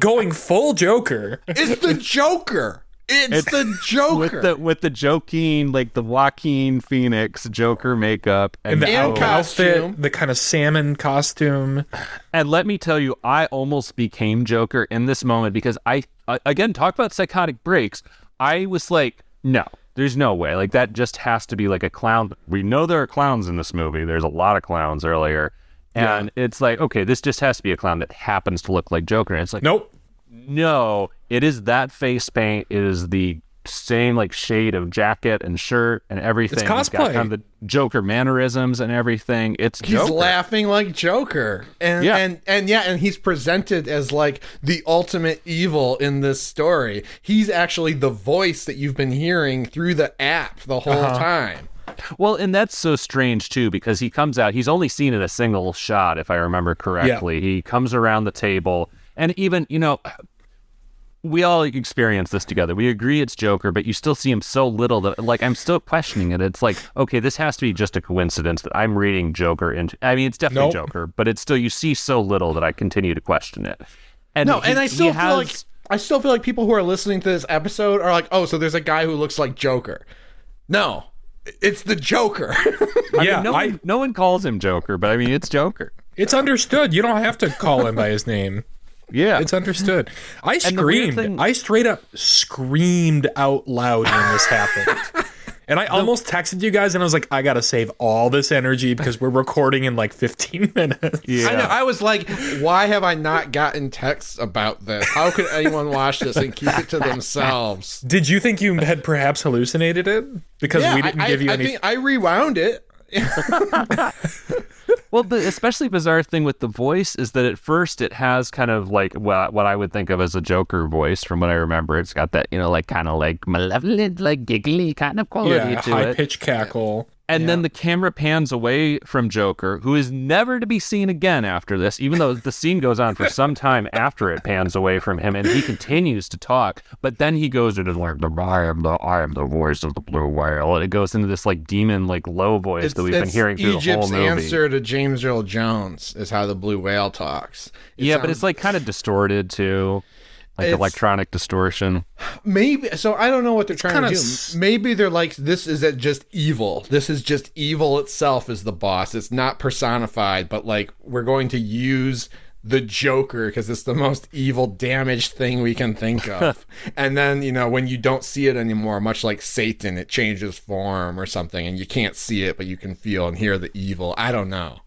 going full Joker. It's the Joker. It's the Joker with the joking, like the Joaquin Phoenix Joker makeup and the outfit, the kind of salmon costume. And let me tell you, I almost became Joker in this moment because I again talk about psychotic breaks. I was like, no, there's no way. Like that just has to be like a clown. We know there are clowns in this movie. There's a lot of clowns earlier. And it's like, okay, this just has to be a clown that happens to look like Joker. And it's like, nope. No, it is that face paint. It is the same like shade of jacket and shirt and everything. It's He's got cosplay. kind of the Joker mannerisms and everything. He's He's laughing like Joker, and he's presented as like the ultimate evil in this story. He's actually the voice that you've been hearing through the app the whole time. Well, and that's so strange too, because he comes out, he's only seen in a single shot, if I remember correctly. He comes around the table, and even, we all experience this together. We agree it's Joker, but you still see him so little that, like, I'm still questioning it. It's like, okay, this has to be just a coincidence that I'm reading Joker into. I mean, it's definitely Joker, but it's still, you see so little that I continue to question it. And I still feel like people who are listening to this episode are like, oh, so there's a guy who looks like Joker. No, it's the Joker. No one calls him Joker, but I mean, it's Joker. It's understood. You don't have to call him by his name. Yeah. It's understood. I screamed. I straight up screamed out loud when this happened. And I almost texted you guys and I was like, I got to save all this energy because we're recording in like 15 minutes. Yeah. I know. I was like, why have I not gotten texts about this? How could anyone watch this and keep it to themselves? Did you think you had perhaps hallucinated it? Because we didn't give you any... I think I rewound it. Well, the especially bizarre thing with the voice is that at first it has kind of like what I would think of as a Joker voice from what I remember. It's got that, like kind of like malevolent, like giggly kind of quality to it. High-pitched cackle. And then the camera pans away from Joker, who is never to be seen again after this, even though the scene goes on for some time after it pans away from him, and he continues to talk. But then he goes into like, I am the voice of the blue whale. And it goes into this like demon, like low voice that we've been hearing through Egypt's the whole movie. answer to James Earl Jones is how the blue whale talks. But it's like kind of distorted too. Like electronic distortion. Maybe. So I don't know what they're trying to do. Maybe they're like, this is just evil. This is just evil itself is the boss. It's not personified, but like we're going to use the Joker because it's the most evil, damaged thing we can think of. And then, when you don't see it anymore, much like Satan, it changes form or something and you can't see it, but you can feel and hear the evil. I don't know.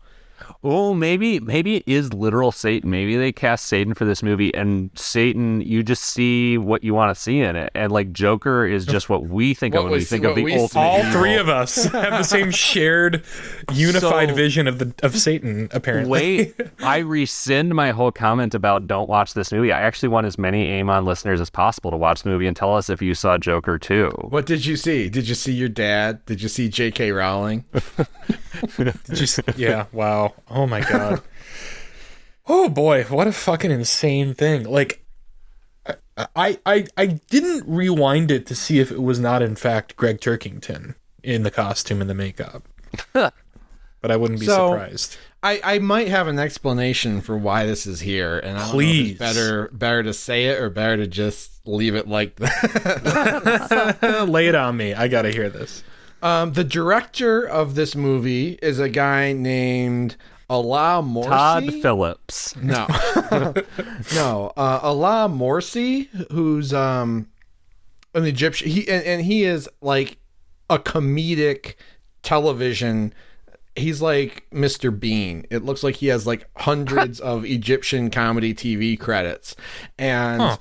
Oh, maybe it is literal Satan. Maybe they cast Satan for this movie, and Satan, you just see what you want to see in it, and like Joker is just what we think of when we think of the ultimate. All evil. three of us have the same shared, unified vision of Satan. Apparently, wait, I rescind my whole comment about don't watch this movie. I actually want as many Amon listeners as possible to watch the movie and tell us if you saw Joker too. What did you see? Did you see your dad? Did you see J.K. Rowling? Yeah. Wow. Oh my god. Oh boy, what a fucking insane thing. Like I didn't rewind it to see if it was not in fact Greg Turkington in the costume and the makeup. But I wouldn't be surprised. I might have an explanation for why this is here, and I don't know if it's better to say it or better to just leave it like that. Lay it on me. I gotta hear this. The director of this movie is a guy named Allah Morsi. Todd Phillips. No. No. Allah Morsi, who's an Egyptian. He is like a comedic television. He's like Mr. Bean. It looks like he has like hundreds of Egyptian comedy TV credits. And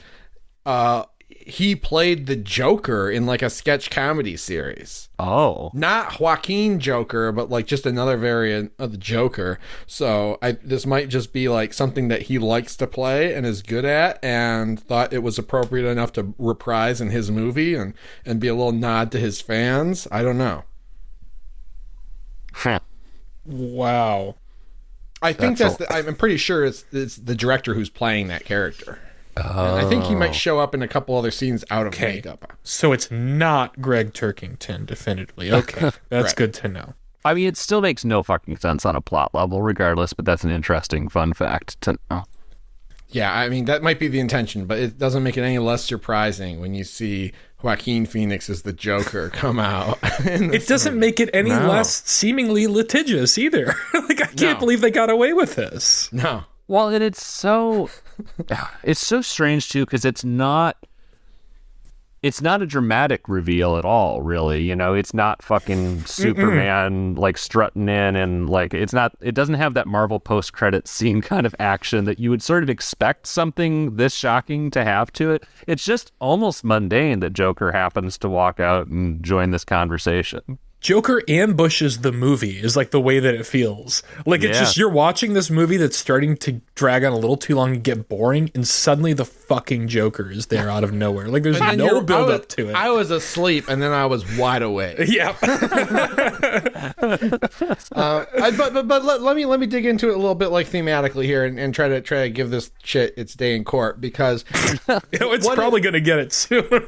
he played the Joker in like a sketch comedy series. Oh. Not Joaquin Joker, but like just another variant of the Joker. So this might just be like something that he likes to play and is good at and thought it was appropriate enough to reprise in his movie and be a little nod to his fans. I don't know. Wow. I think I'm pretty sure it's the director who's playing that character. And I think he might show up in a couple other scenes out of makeup. So it's not Greg Turkington, definitively. Okay, that's right. Good to know. I mean, it still makes no fucking sense on a plot level, regardless, but that's an interesting fun fact to know. Yeah, I mean, that might be the intention, but it doesn't make it any less surprising when you see Joaquin Phoenix as the Joker come out. It doesn't make it any less seemingly litigious either. Like, I can't believe they got away with this. No. Well, and it's so strange too, because it's not it's not a dramatic reveal at all, really. You know, it's not fucking Superman like strutting in and like it doesn't have that Marvel post-credit scene kind of action that you would sort of expect something this shocking to have to it. It's just almost mundane that Joker happens to walk out and join this conversation. Joker ambushes the movie is like the way that it feels. Like it's just, you're watching this movie that's starting to drag on a little too long and get boring, and suddenly the fucking Joker is there out of nowhere. Like there's no build up to it. I was asleep and then I was wide awake. Yeah. But let me dig into it a little bit, like thematically here, and try to give this shit its day in court, because it's probably going to get it soon.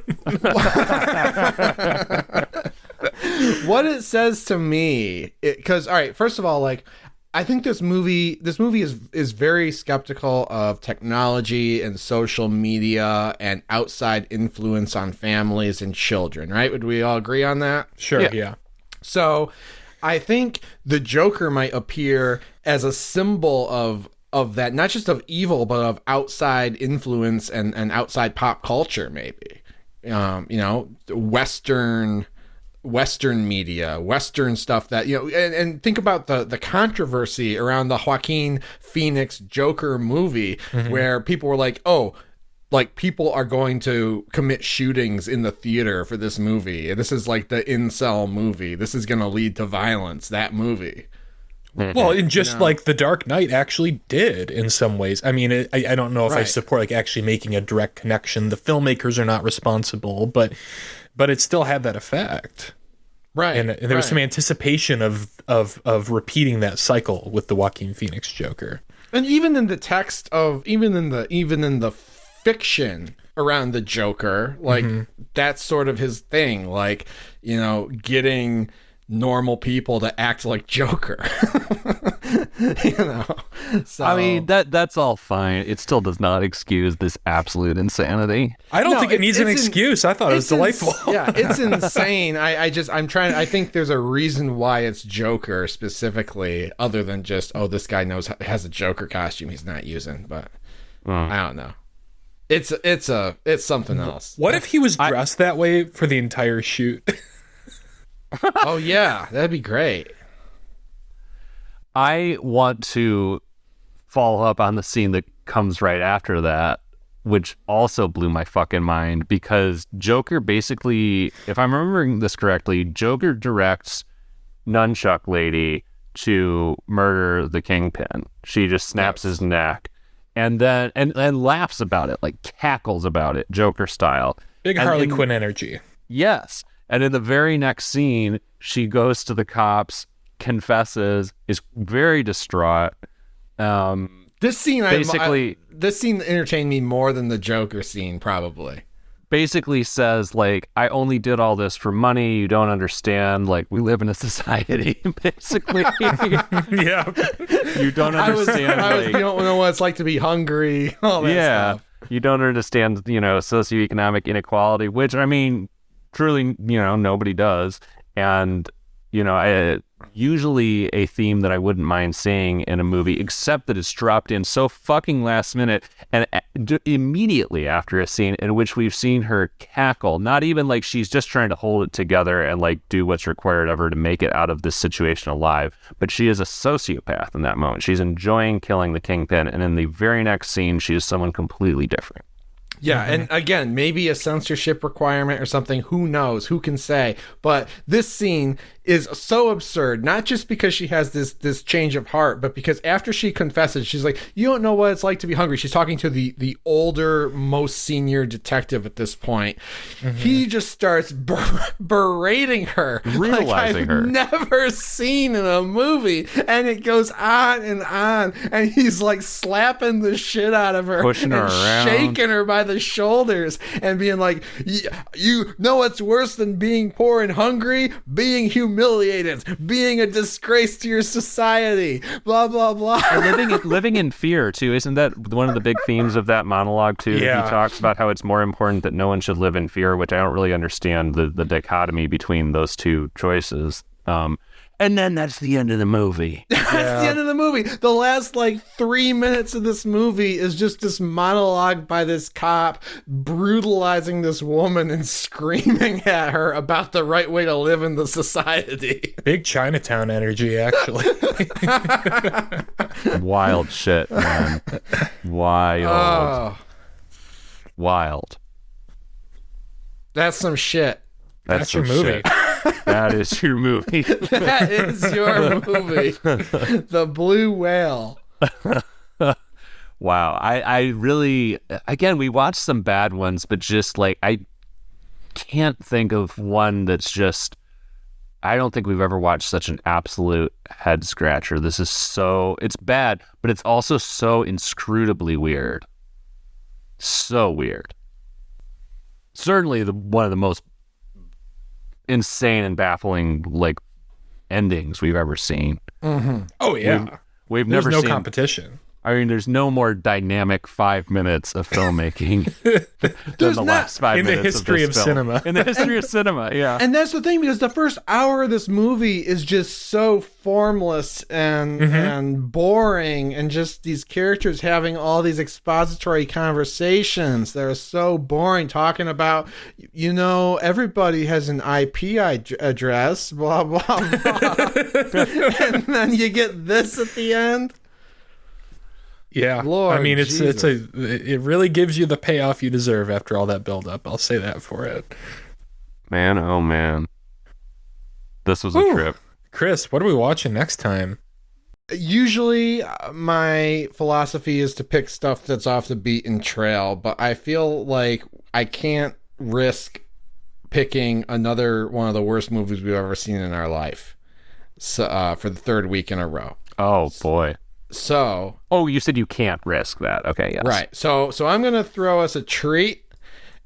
What it says to me, because all right, first of all, like, I think this movie is very skeptical of technology and social media and outside influence on families and children, right? Would we all agree on that? Sure, yeah. So I think the Joker might appear as a symbol of that, not just of evil, but of outside influence and outside pop culture, maybe. Western media, Western stuff that, and think about the controversy around the Joaquin Phoenix Joker movie, where people were like, oh, like people are going to commit shootings in the theater for this movie. This is like the incel movie. This is going to lead to violence, that movie. Well, and just like The Dark Knight actually did in some ways. I mean, I don't know if I support like actually making a direct connection. The filmmakers are not responsible, but it still had that effect. Right. And there was some anticipation of repeating that cycle with the Joaquin Phoenix Joker. And even in the text of even in the fiction around the Joker, like that's sort of his thing, like, getting normal people to act like Joker. So I mean, that's all fine. It still does not excuse this absolute insanity. I don't think it needs an excuse. I thought it was delightful. It's insane. I think there's a reason why it's Joker specifically, other than just, oh, this guy has a Joker costume he's not using, but I don't know. It's something else. What if he was dressed that way for the entire shoot? Oh yeah, that'd be great. I want to follow up on the scene that comes right after that, which also blew my fucking mind, because Joker basically, if I'm remembering this correctly, Joker directs Nunchuck Lady to murder the Kingpin. She just snaps his neck and then and laughs about it, like cackles about it, Joker style. Big Harley Quinn energy. Yes. And in the very next scene, she goes to the cops, confesses, is very distraught. This scene entertained me more than the Joker scene, probably. Basically says, like, I only did all this for money. You don't understand. Like, we live in a society, basically. Yeah. You don't understand. You don't know what it's like to be hungry. All that stuff. You don't understand, socioeconomic inequality, which, I mean, truly, nobody does. And, usually a theme that I wouldn't mind seeing in a movie, except that it's dropped in so fucking last minute and immediately after a scene in which we've seen her cackle, not even like she's just trying to hold it together and like do what's required of her to make it out of this situation alive, but she is a sociopath in that moment. She's enjoying killing the Kingpin, and in the very next scene, she is someone completely different. Yeah, and again, maybe a censorship requirement or something. Who knows? Who can say? But this scene is so absurd, not just because she has this change of heart, but because after she confesses, she's like, you don't know what it's like to be hungry. She's talking to the older, most senior detective at this point. He just starts berating her. Realizing her. Never seen in a movie. And it goes on. And he's like slapping the shit out of her. Pushing her around. Shaking her by the shoulders and being like, you know what's worse than being poor and hungry? Being humiliated, being a disgrace to your society, blah blah blah. Living in fear too, isn't that one of the big themes of that monologue too? Yeah. He talks about how it's more important that no one should live in fear, which I don't really understand the dichotomy between those two choices. And And then that's the end of the movie. That's the end of the movie. The last 3 minutes of this movie is just this monologue by this cop brutalizing this woman and screaming at her about the right way to live in the society. Big Chinatown energy, actually. Wild shit, man. Wild. Oh, Wild. that's some shit. That's your some movie. shit. That is your movie. That is your movie. The Blue Whale. Wow. I really, again, we watched some bad ones, but just I can't think of one that's just, I don't think we've ever watched such an absolute head scratcher. This is it's bad, but it's also so inscrutably weird. So weird. Certainly one of the most insane and baffling endings we've ever seen. Mm-hmm. Oh, yeah. We've There's never no seen competition. I mean, there's no more dynamic 5 minutes of filmmaking than There's the not. last 5 In the minutes history this of film. cinema. In the history of cinema, yeah. And that's the thing, because the first hour of this movie is just so formless and boring, and just these characters having all these expository conversations that are so boring, talking about, everybody has an IP address, blah, blah, blah. And then you get this at the end. Yeah. Lord I mean, Jesus. it really gives you the payoff you deserve after all that build up. I'll say that for it. Man, oh man. This was a Whew. trip. Chris, what are we watching next time? Usually my philosophy is to pick stuff that's off the beaten trail, but I feel like I can't risk picking another one of the worst movies we've ever seen in our life for the third week in a row. Oh boy. So, you said you can't risk that. Okay, yes. right. So I'm going to throw us a treat,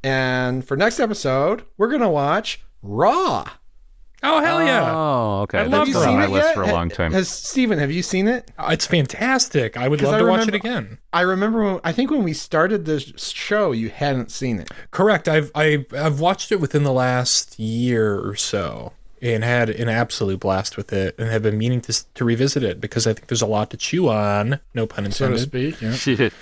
and for next episode, we're going to watch Raw. Oh, hell yeah. Oh, okay. I love That's that. been on my it list yet? for a long time. Steven, have you seen it? It's fantastic. I would love I to watch it remember- again. I remember I think when we started this show, you hadn't seen it. Correct. I've watched it within the last year or so and had an absolute blast with it, and have been meaning to revisit it because I think there's a lot to chew on. No pun So to intended. speak. Yeah. Shit.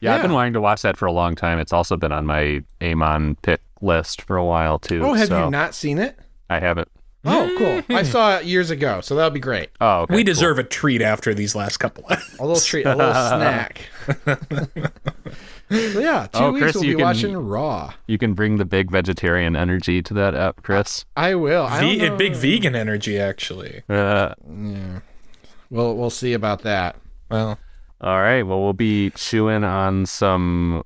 Yeah, I've been wanting to watch that for a long time. It's also been on my Amon pick list for a while too. Oh, have so you not seen it? I haven't. Oh, cool. I saw it years ago, so that'll be great. Oh, okay. We cool. deserve a treat after these last couple. A little treat, a little snack. So yeah, 2 weeks Chris, we'll you be can- watching Raw. You can bring the big vegetarian energy to that app, Chris. I will. I don't know. Big vegan energy, actually. Yeah. We'll see about that. Well, All right. Well, we'll be chewing on some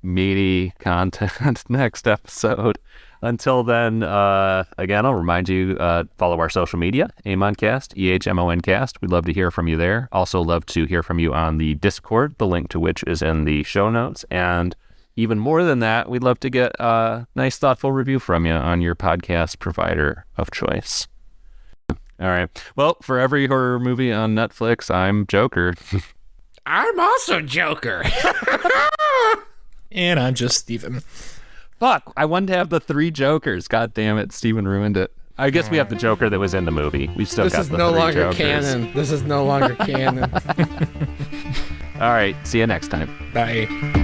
meaty content next episode. Until then, again, I'll remind you, follow our social media, AmonCast, EHMONcast. We'd love to hear from you there. Also love to hear from you on the Discord, the link to which is in the show notes. And even more than that, we'd love to get a nice, thoughtful review from you on your podcast provider of choice. All right. Well, for every horror movie on Netflix, I'm Joker. I'm also Joker. and I'm just Steven. Fuck, I wanted to have the 3 Jokers. God damn it, Steven ruined it. I guess we have the Joker that was in the movie. We've still This got is the no 3 longer Jokers. canon. This is no longer canon. All right, see you next time. Bye.